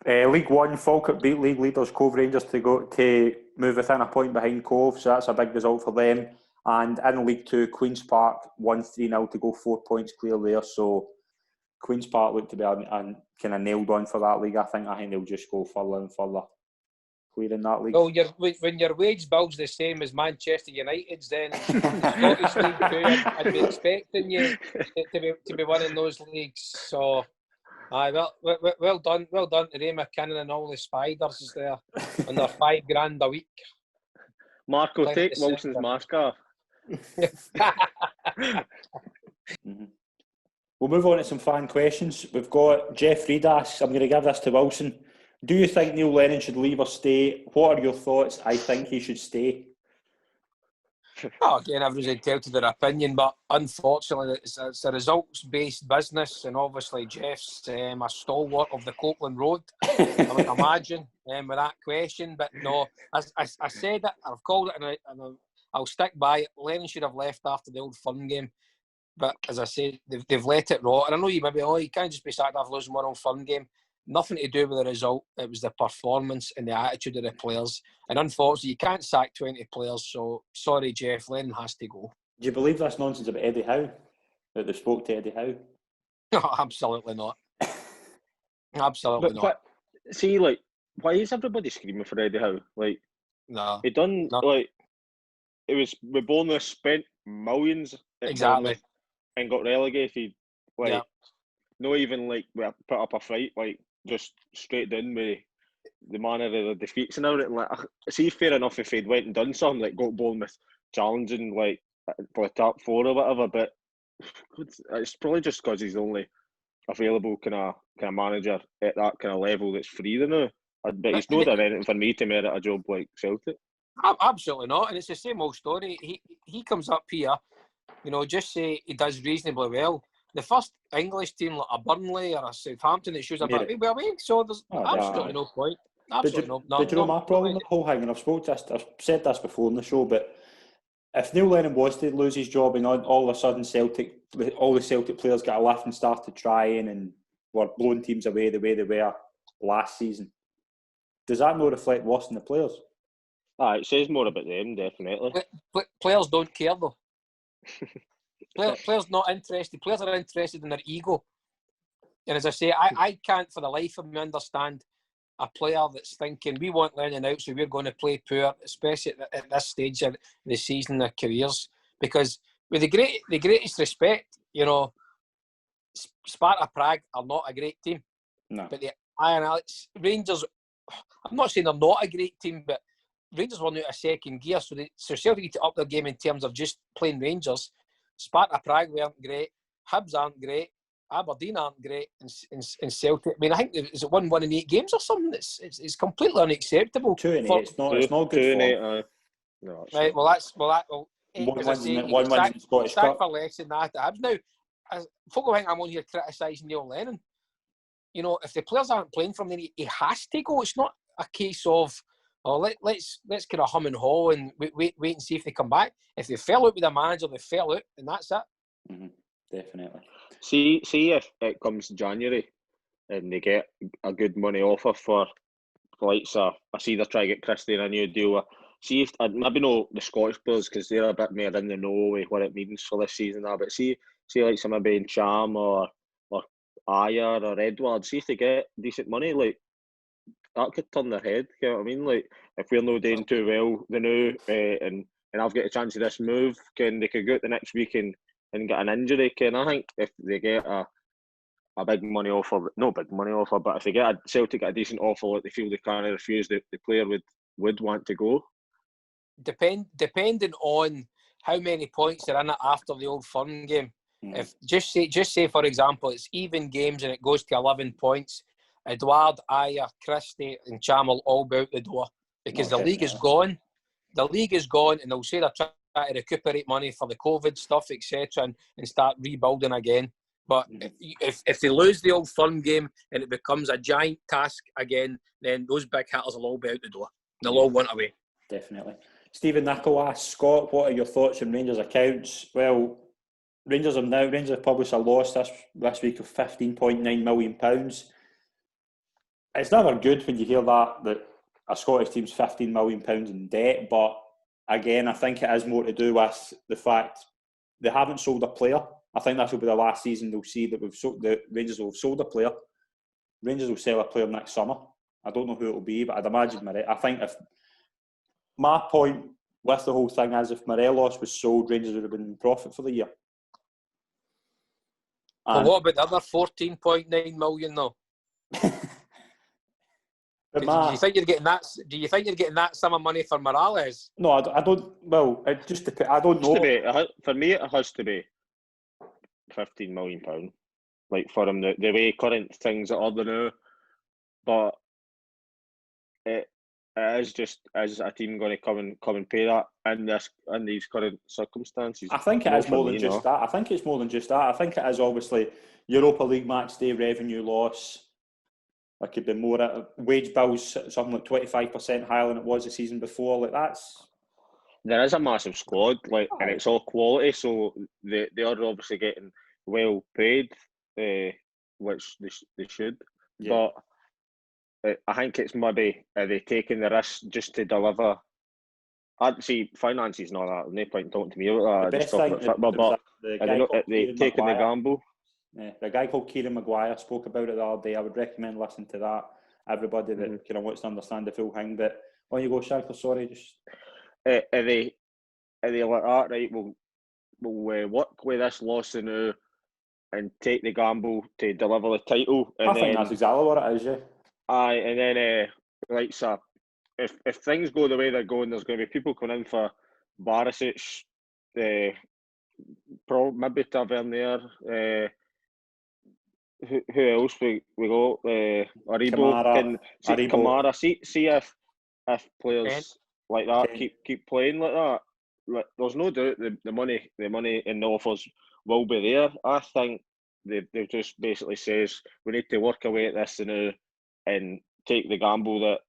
League One, Falkirk beat league leaders Cove Rangers to move within a point behind Cove, so that's a big result for them. And in League Two, Queen's Park won 3-0 to go 4 points clear there. So Queen's Park looked to be a kind of nailed on for that league. I think they'll just go further and further clearing that league. Well, when your wage bill's the same as Manchester United's, then Scottish League Two, I'd be expecting you to be winning those leagues. So, well done to Ray McKinnon and all the Spiders there on their $5,000 a week. Marco, take Wilson's mask off. We'll move on to some fan questions. We've got Jeff Reid asks, I'm going to give this to Wilson. Do you think Neil Lennon should leave or stay? What are your thoughts? I think he should stay. Oh, again, everyone's entitled to their opinion, but unfortunately, it's a results-based business, and obviously Jeff's a stalwart of the Copeland Road, I would imagine, with that question. But no, I said it, I've called it, and I'll stick by it. Lennon should have left after the Old Firm game. But as I said, they've let it rot. And I know you maybe, you can't just be sacked after losing one Old Firm game. Nothing to do with the result. It was the performance and the attitude of the players. And unfortunately, you can't sack 20 players. So, sorry, Jeff, Lennon has to go. Do you believe this nonsense about Eddie Howe? That they spoke to Eddie Howe? No, absolutely not. Absolutely not. But see, like, why is everybody screaming for Eddie Howe? Like, no, he done, like, it was, we Bournemouth spent millions exactly and got relegated. Like, not even like we put up a fight, like just straight down with the manner of the defeats and everything. Like, see, fair enough if he'd went and done something like got Bournemouth challenging like for the top four or whatever, but it's probably just because he's the only available kind of manager at that kind of level that's free now. But he's not done anything for me to merit a job like Celtic. Absolutely not, and it's the same old story. He comes up here, just say he does reasonably well. The first English team like a Burnley or a Southampton that shows a bit away, so there's absolutely no point. Absolutely no. Did you know my problem with the whole thing? And I've said this before on the show, but if Neil Lennon was to lose his job and all of a sudden all the Celtic players got a lift and started trying and were blowing teams away the way they were last season, does that not reflect worse on the players? It says more about them, definitely. Players don't care though. Players not interested. Players are interested in their ego. And as I say, I can't for the life of me understand a player that's thinking we want Lennon out, so we're going to play poor, especially at this stage of the season, their careers. Because with the greatest respect, Sparta Prague are not a great team. No. But the Iron Alex Rangers, I'm not saying they're not a great team, but Rangers were now a second gear, so Celtic need to up their game in terms of just playing Rangers. Sparta Prague weren't great, Hibs aren't great, Aberdeen aren't great, and Celtic. I mean, I think is it 1-1 in 8 games or something? It's completely unacceptable. 2 in 8. It's not good form. No, right. Well, one win in Scottish Cup for less than that. Now, folk think I'm on here criticising Neil Lennon. If the players aren't playing from there, he has to go. It's not a case of or let's kind of hum and haw and wait and see if they come back. If they fell out with the manager, they fell out, and that's it. Mm-hmm. Definitely. See if it comes January and they get a good money offer for likes of, I see they're trying to get Christie in a new deal. See if maybe not the Scottish players because they're a bit more in the know with what it means for this season now. But see like some maybe in Cham or Ayer or Edward. See if they get decent money, like that could turn their head. You know what I mean? Like if we're not doing too well, the new and I've got a chance of this move, they could go out the next week and get an injury. I think if they get a big money offer, no big money offer, but if they get Celtic a decent offer, like they feel they can't refuse, the player would want to go. Depending on how many points are in it after the Old Firm game. If just say for example it's even games and it goes to 11 points, Edouard, Ayer, Christie and Cham will all be out the door because the league is gone. The league is gone, and they'll say they're trying to recuperate money for the COVID stuff, etc., and start rebuilding again. But if they lose the Old Firm game and it becomes a giant task again, then those big hitters will all be out the door. They'll all want away. Definitely. Stephen Nichol asks, Scott, what are your thoughts on Rangers accounts? Well, Rangers have published a loss this week of £15.9 million. It's never good when you hear that a Scottish team's £15 million in debt, but again, I think it has more to do with the fact they haven't sold a player. I think this will be the last season they'll see that the Rangers will have sold a player. Rangers will sell a player next summer. I don't know who it will be, but I'd imagine I think if my point with the whole thing is if Morelos was sold, Rangers would have been in profit for the year. Well, what about the other 14.9 million though? Do you think you're getting that? Do you think you're getting that sum of money for Morales? No, I don't. Well, it just I don't know. For me, it has to be £15 million. Like for him, the way current things are now, but it is just is a team going to come and pay that in these current circumstances? I think it is more than just that. I think it's more than just that. I think it is obviously Europa League match day revenue loss. There could be more wage bills, something like 25% higher than it was the season before. Like there is a massive squad, and it's all quality, so they are obviously getting well paid, which they should. Yeah. But I think it's maybe they taking the risk just to deliver. I'd see finances not that. No point talking to me about that. Just talking about football, but they taking the gamble. Yeah, the guy called Kieran Maguire spoke about it the other day. I would recommend listening to that. Everybody that kind of wants to understand the full thing. But on you go, Shankar. Sorry, just are they like that? Right, we'll work with this loss now and take the gamble to deliver the title. And I think that's exactly what it is. Yeah. Aye, and then so if things go the way they're going, there's going to be people coming in for Barisic, maybe Tavernier. Who else we got? Aribo, Kamara. See if players like that keep playing like that. There's no doubt the money and the offers will be there. I think they've just basically says we need to work away at this now and take the gamble that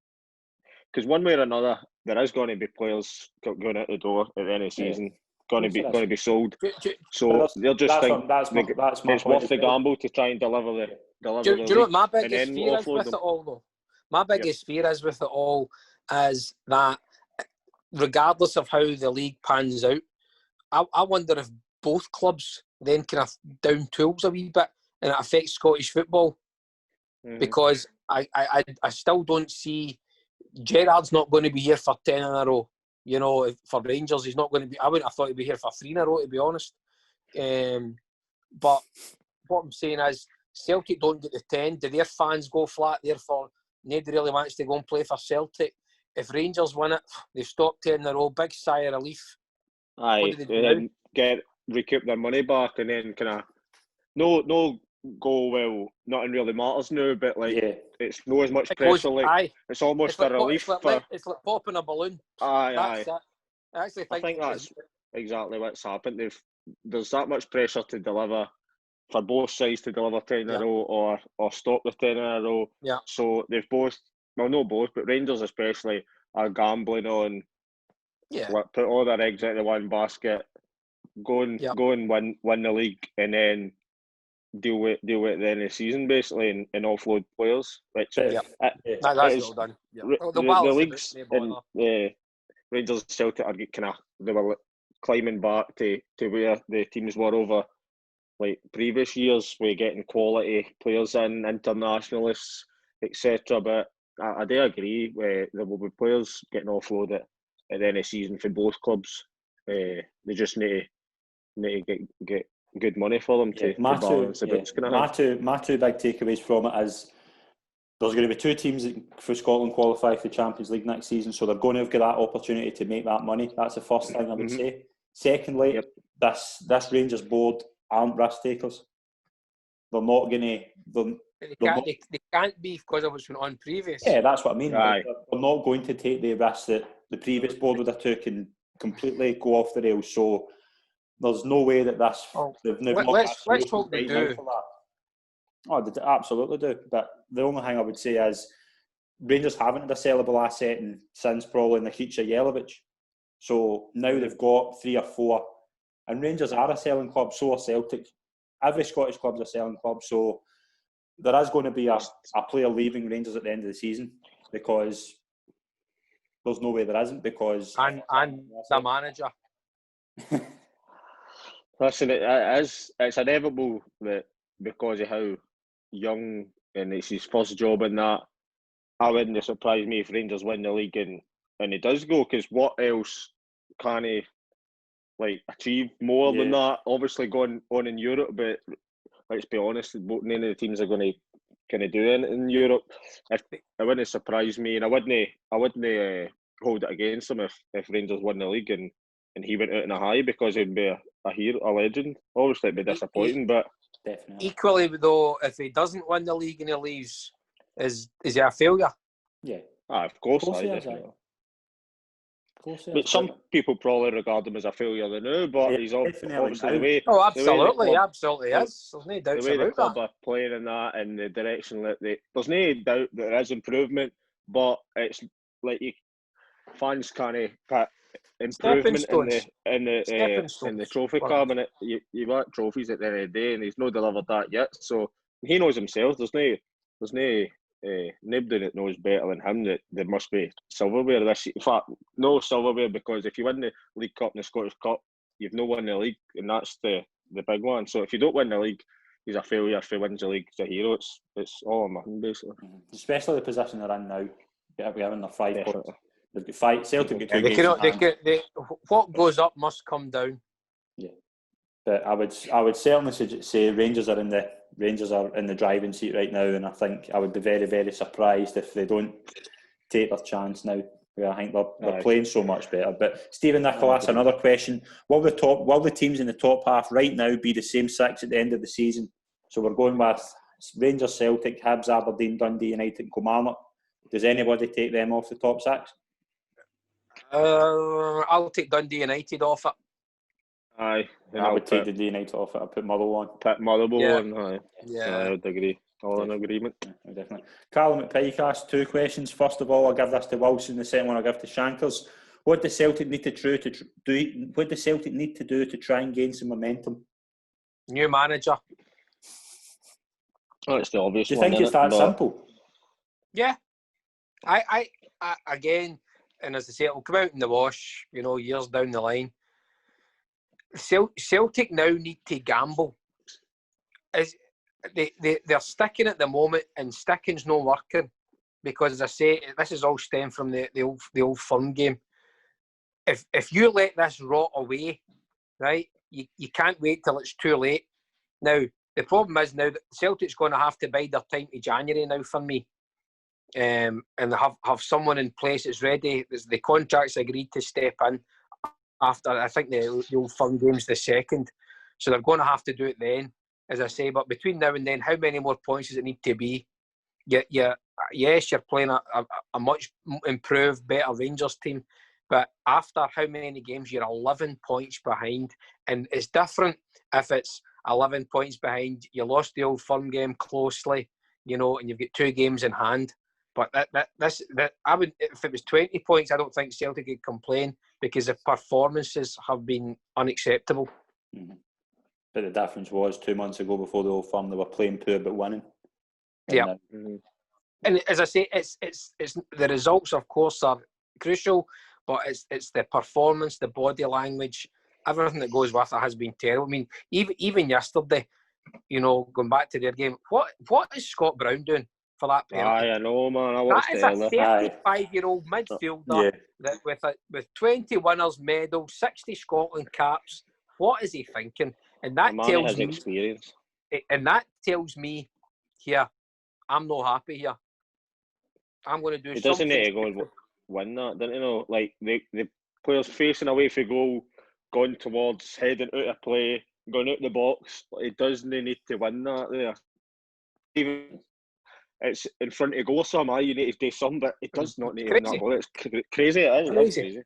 because one way or another there is going to be players going out the door at the end of the season. Going to be sold, so they'll just think it's worth the gamble to try and deliver the. Do you know what my biggest fear is with it all, though? My biggest fear is with it all is that, regardless of how the league pans out, I wonder if both clubs then kind of down tools a wee bit, and it affects Scottish football because I still don't see Gerrard's not going to be here for 10 in a row. You know, for Rangers, he's not going to be. I wouldn't have thought he'd be here for 3 in a row, to be honest. But what I'm saying is, Celtic don't get the 10. Do their fans go flat? Therefore, nobody really wants to go and play for Celtic. If Rangers win it, they've stopped 10 in a row. Big sigh of relief. Aye, they then recoup their money back, and then kind of no go well. Nothing really matters now, but it's no as much pressure. It's almost a relief. It's like popping a balloon. Aye. I think that's exactly what's happened. There's that much pressure to deliver for both sides to deliver 10 in a row or stop the 10 in a row. Yeah. So they've both, well, not both, but Rangers especially are gambling on put all their eggs into one basket, go and win the league, and then deal with it at the end of the season basically, and offload players. Which that's well done. The leagues and Rangers and Celtic are they were climbing back to where the teams were over like previous years, with getting quality players in, internationalists, etc. But I do agree there will be players getting offloaded at the end of the season for both clubs. They just need to get good money for them to balance the books. My two big takeaways from it is there's going to be two teams for Scotland qualify for the Champions League next season, so they're going to have got that opportunity to make that money. That's the first thing I would say. Secondly, this Rangers board aren't risk takers. They're not going to. They can't be because of what's been on previous. Yeah, that's what I mean. They're not going to take the risk that the previous board would have took and completely go off the rails. So there's no way that this. Let's hope they do. Oh, they absolutely do. But the only thing I would say is Rangers haven't had a sellable asset since probably Nikita Jelavic. So now they've got 3 or 4. And Rangers are a selling club, so are Celtic. Every Scottish club's a selling club. So there is going to be a player leaving Rangers at the end of the season, because there's no way there isn't. Because and the manager. Listen, it's inevitable that because of how young and it's his first job in that, I wouldn't surprise me if Rangers win the league and he does go, because what else can he achieve more than that? Obviously going on in Europe, but let's be honest, none of the teams are going to kind of do anything in Europe. It wouldn't surprise me, and I wouldn't hold it against him if Rangers won the league and he went out in a high, because he'd be a hero, a legend. Obviously it'd be disappointing, but definitely. Equally though, if he doesn't win the league and he leaves, is he a failure? Yeah. Of course definitely. But some people probably regard him as a failure now, but he's obviously the way. Oh, absolutely, absolutely is. There's no doubt about that. The way the club are playing in that, and the direction that there's no doubt that there is improvement, but it's like fans can't improvement in the trophy cabinet. You want trophies at the end of the day, and he's not delivered that yet. So he knows himself. There's nobody that knows better than him that there must be silverware this year. In fact, no silverware, because if you win the League Cup and the Scottish Cup, you've not won the league, and that's the big one. So if you don't win the league, he's a failure. If he wins the league, he's a hero. It's all or nothing, basically. Especially the position they're in now. We're having their 5 points. They've got 5. Celtic got 2 games. What goes up must come down. Yeah, but I would certainly say Rangers are in the driving seat right now, and I think I would be very, very surprised if they don't take their chance now. I think they're playing so much better. But Stephen Nicholas, another question: Will the teams in the top half right now be the same 6 at the end of the season? So we're going with Rangers, Celtic, Hibs, Aberdeen, Dundee United, and Kilmarnock. Does anybody take them off the top 6? I'll take Dundee United off it. Aye. I would take Dundee United off it. I'll put Motherwell on. On. I would agree. All in agreement. Yeah, definitely. Callum McPike 2 questions. First of all, I'll give this to Wilson. The second one I'll give to Shankers. What does Celtic need to do? What does Celtic need to do to try and gain some momentum? New manager. Oh, it's the obvious. Do you think it's that simple? Yeah. I again, and as I say, it'll come out in the wash, years down the line. Celtic now need to gamble. They're sticking at the moment, and sticking's not working, because, as I say, this is all stemmed from the old firm game. If you let this rot away, right, you can't wait till it's too late. Now the problem is now that Celtic's going to have to bide their time to January now for me. And have someone in place that's ready. The contract's agreed to step in after, I think, the old firm game's the 2nd. So they're going to have to do it then, as I say. But between now and then, how many more points does it need to be? Yes, you're playing a much improved, better Rangers team. But after how many games, you're 11 points behind. And it's different if it's 11 points behind. You lost the old firm game closely, and you've got 2 games in hand. But I would, if it was 20 points, I don't think Celtic could complain because the performances have been unacceptable. Mm-hmm. But the difference was 2 months ago before the Old Firm they were playing poor but winning. Yeah. And as I say, it's the results, of course, are crucial, but it's the performance, the body language, everything that goes with it has been terrible. I mean, even yesterday, going back to their game, what is Scott Brown doing for that penalty? I know, man. I That watched is it a earlier. 35-year-old midfielder that with 20 winners' medals, 60 Scotland caps. What is he thinking? And that tells me experience. And that tells me, here, I'm not happy here. I'm going to do something. He doesn't need to go and win that, doesn't he? Know? Like the players facing away for goal, going towards, heading out of play, going out the box. He doesn't need to win that there. Even it's in front of goal somehow, you need to do something, but it does not need to win that ball. It's crazy. It is crazy.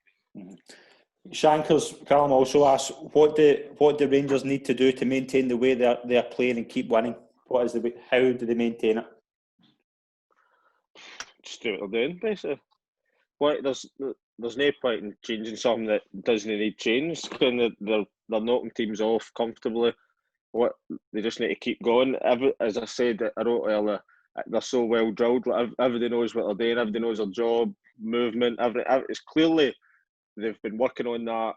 Shankers Callum also asks, what do Rangers need to do to maintain the way they're playing and keep winning? How do they maintain it? Just do what they're doing, basically. There's no point in changing something that doesn't need change. They're knocking teams off comfortably. They just need to keep going. As I said, I wrote earlier, they're so well drilled. Like, everybody knows what they're doing. Everybody knows their job, movement. It's clearly they've been working on that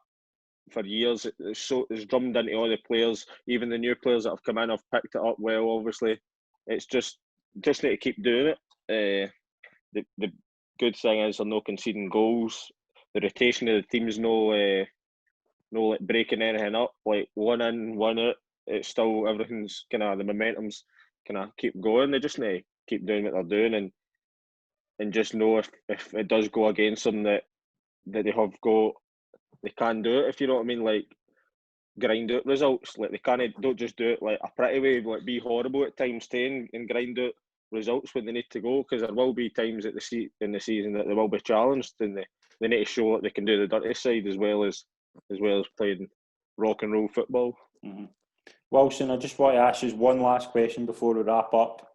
for years. It's drummed into all the players. Even the new players that have come in have picked it up well. Obviously, it's just need to keep doing it. The good thing is they're not conceding goals. The rotation of the team's no like breaking anything up. Like one in, one out. It's still everything's kind of the momentum's kind of keep going. They just need to keep doing what they're doing and just know if it does go against them that they can do it. If you know what I mean, like grind out results. Like don't just do it like a pretty way. Like be horrible at times, and grind out results when they need to go, because there will be times in the season that they will be challenged, and they need to show that they can do the dirty side as well as playing rock and roll football. Mm-hmm. Wilson, I just want to ask you one last question before we wrap up.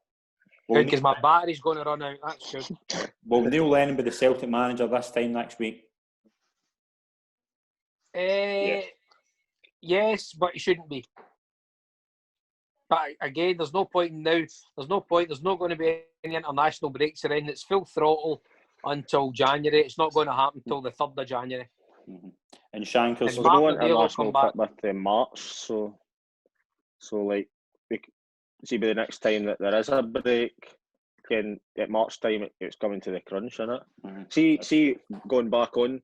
Because my battery's going to run out. That's good. Will Neil Lennon be the Celtic manager this time next week? Yes, but he shouldn't be. But again, there's no point now. There's no point. There's not going to be any international breaks or anything. It's full throttle until January. It's not going to happen until the 3rd of January. Mm-hmm. And Shankers, there's no international fit with March, so like see by the next time that there is a break, at March time it's coming to the crunch, isn't it? Mm-hmm. See, going back onto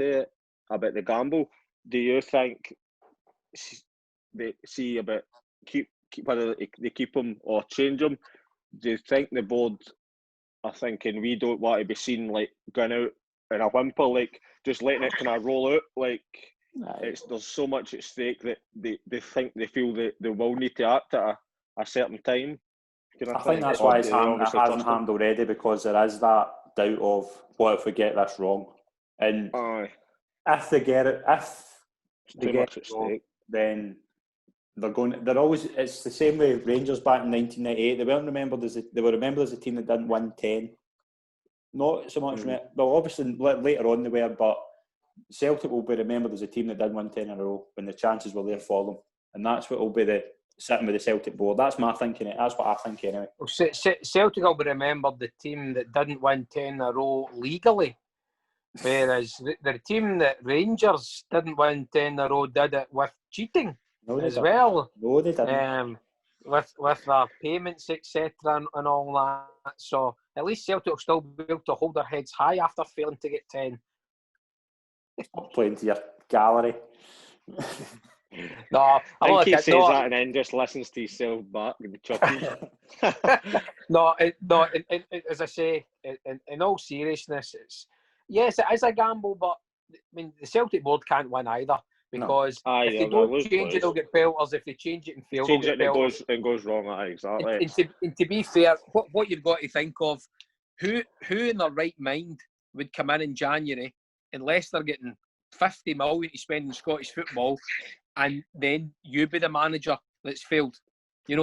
it about the gamble, do you think they see about keep whether they keep them or change them? Do you think the board are thinking we don't want to be seen like going out in a whimper, like just letting it kind of roll out? Like there's so much at stake that they feel that they will need to act at a certain time. I think that's why it hasn't happened already, because there is that doubt of what if we get this wrong, and if they get it wrong, then they're always. It's the same way Rangers back in 1998. They weren't remembered as a team that didn't win 10. Not so much. Well, obviously later on they were, but Celtic will be remembered as a team that didn't win 10 in a row when the chances were there for them, and that's what will be sitting with the Celtic board. That's my thinking. That's what I think anyway. Well, Celtic will be remembered the team that didn't win 10 in a row legally, whereas the team that Rangers didn't win 10 in a row did it with cheating well. No, they didn't. With their payments, etc., and all that. So at least Celtic will still be able to hold their heads high after failing to get 10. Playing to your gallery. No, I think he says that and then just listens to himself back and be chuckling. No. As I say, in all seriousness, it is a gamble, but I mean the Celtic board can't win either, because if they don't change it, they'll get pelters. If they change it and fail, change it and it goes wrong. Exactly. And to be fair, what you've got to think of, who in their right mind would come in January unless they're getting 50 million to spend in Scottish football, and then you be the manager that's failed.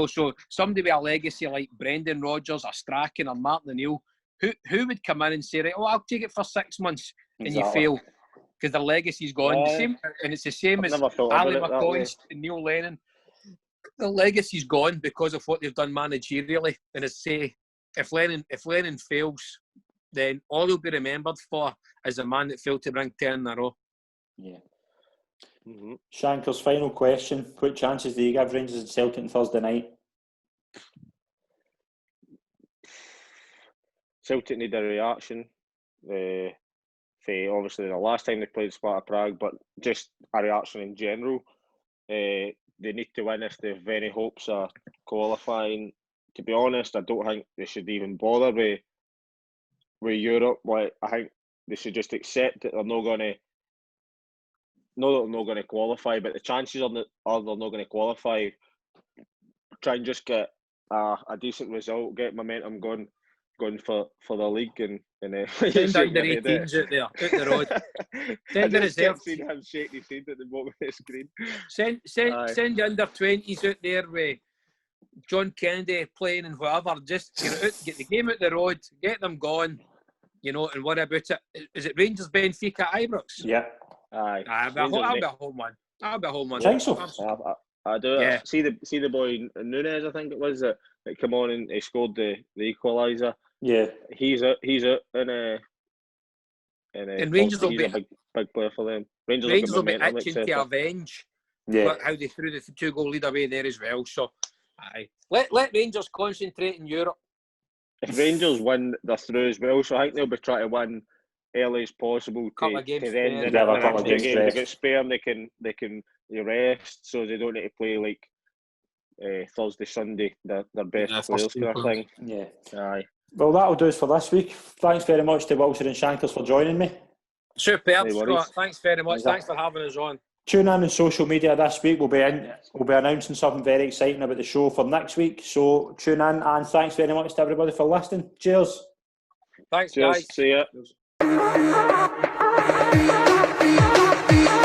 So somebody with a legacy like Brendan Rodgers or Strachan or Martin O'Neill who would come in and say, right, I'll take it for 6 months, and Exactly. you fail because their legacy's gone. The same, and it's the same I've as never thought about Ali it that way. McCoy and Neil Lennon. The legacy's gone because of what they've done managerially. And as say, if Lennon fails, then all he'll be remembered for is the man that failed to bring 10 in a row. Yeah. Mm-hmm. Shanker's final question: what chances do you give Rangers and Celtic on Thursday night? Celtic need a reaction. For obviously the last time they played Sparta Prague, but just a reaction in general. They need to win if they have any hopes of qualifying. To be honest, I don't think they should even bother with Europe. Like, I think they should just accept that they're not going to. Not that they're not going to qualify, but the chances are they're not going to qualify. Try and just get a decent result, get momentum going for the league, and Send under 18s out there, out the road. Send the reserve. I've seen him shaking his head at the bottom of the screen. Send the under 20s out there with John Kennedy playing and whatever. Just get the game out the road, get them going, and worry about it. Is it Rangers Benfica at Ibrox? Yeah. Aye. I'll be a home one. I'll be a home one. I think so. I do. Yeah. See the boy Nunes, I think it was, that came on and he scored the equaliser. Yeah. He's out in and Rangers will he's be a big player for them. Rangers will be momentum, itching to etc. avenge Yeah. how they threw the 2-goal lead away there as well. So, aye, let Rangers concentrate in Europe. If Rangers win, they're through as well. So I think they'll be trying to win early as possible Couple to of games then spare. the Have a next couple of two games games rest. they get spare and they can rest, so they don't need to play like Thursday, Sunday, their best players kind of thing. Yeah. Aye. Well, that'll do us for this week. Thanks very much to Wilson and Shankers for joining me. Superb, No worries. Scott. Thanks very much. Exactly. Thanks for having us on. Tune in on social media this week. We'll be announcing something very exciting about the show for next week. So tune in, and thanks very much to everybody for listening. Cheers. Thanks, Cheers. guys. See ya.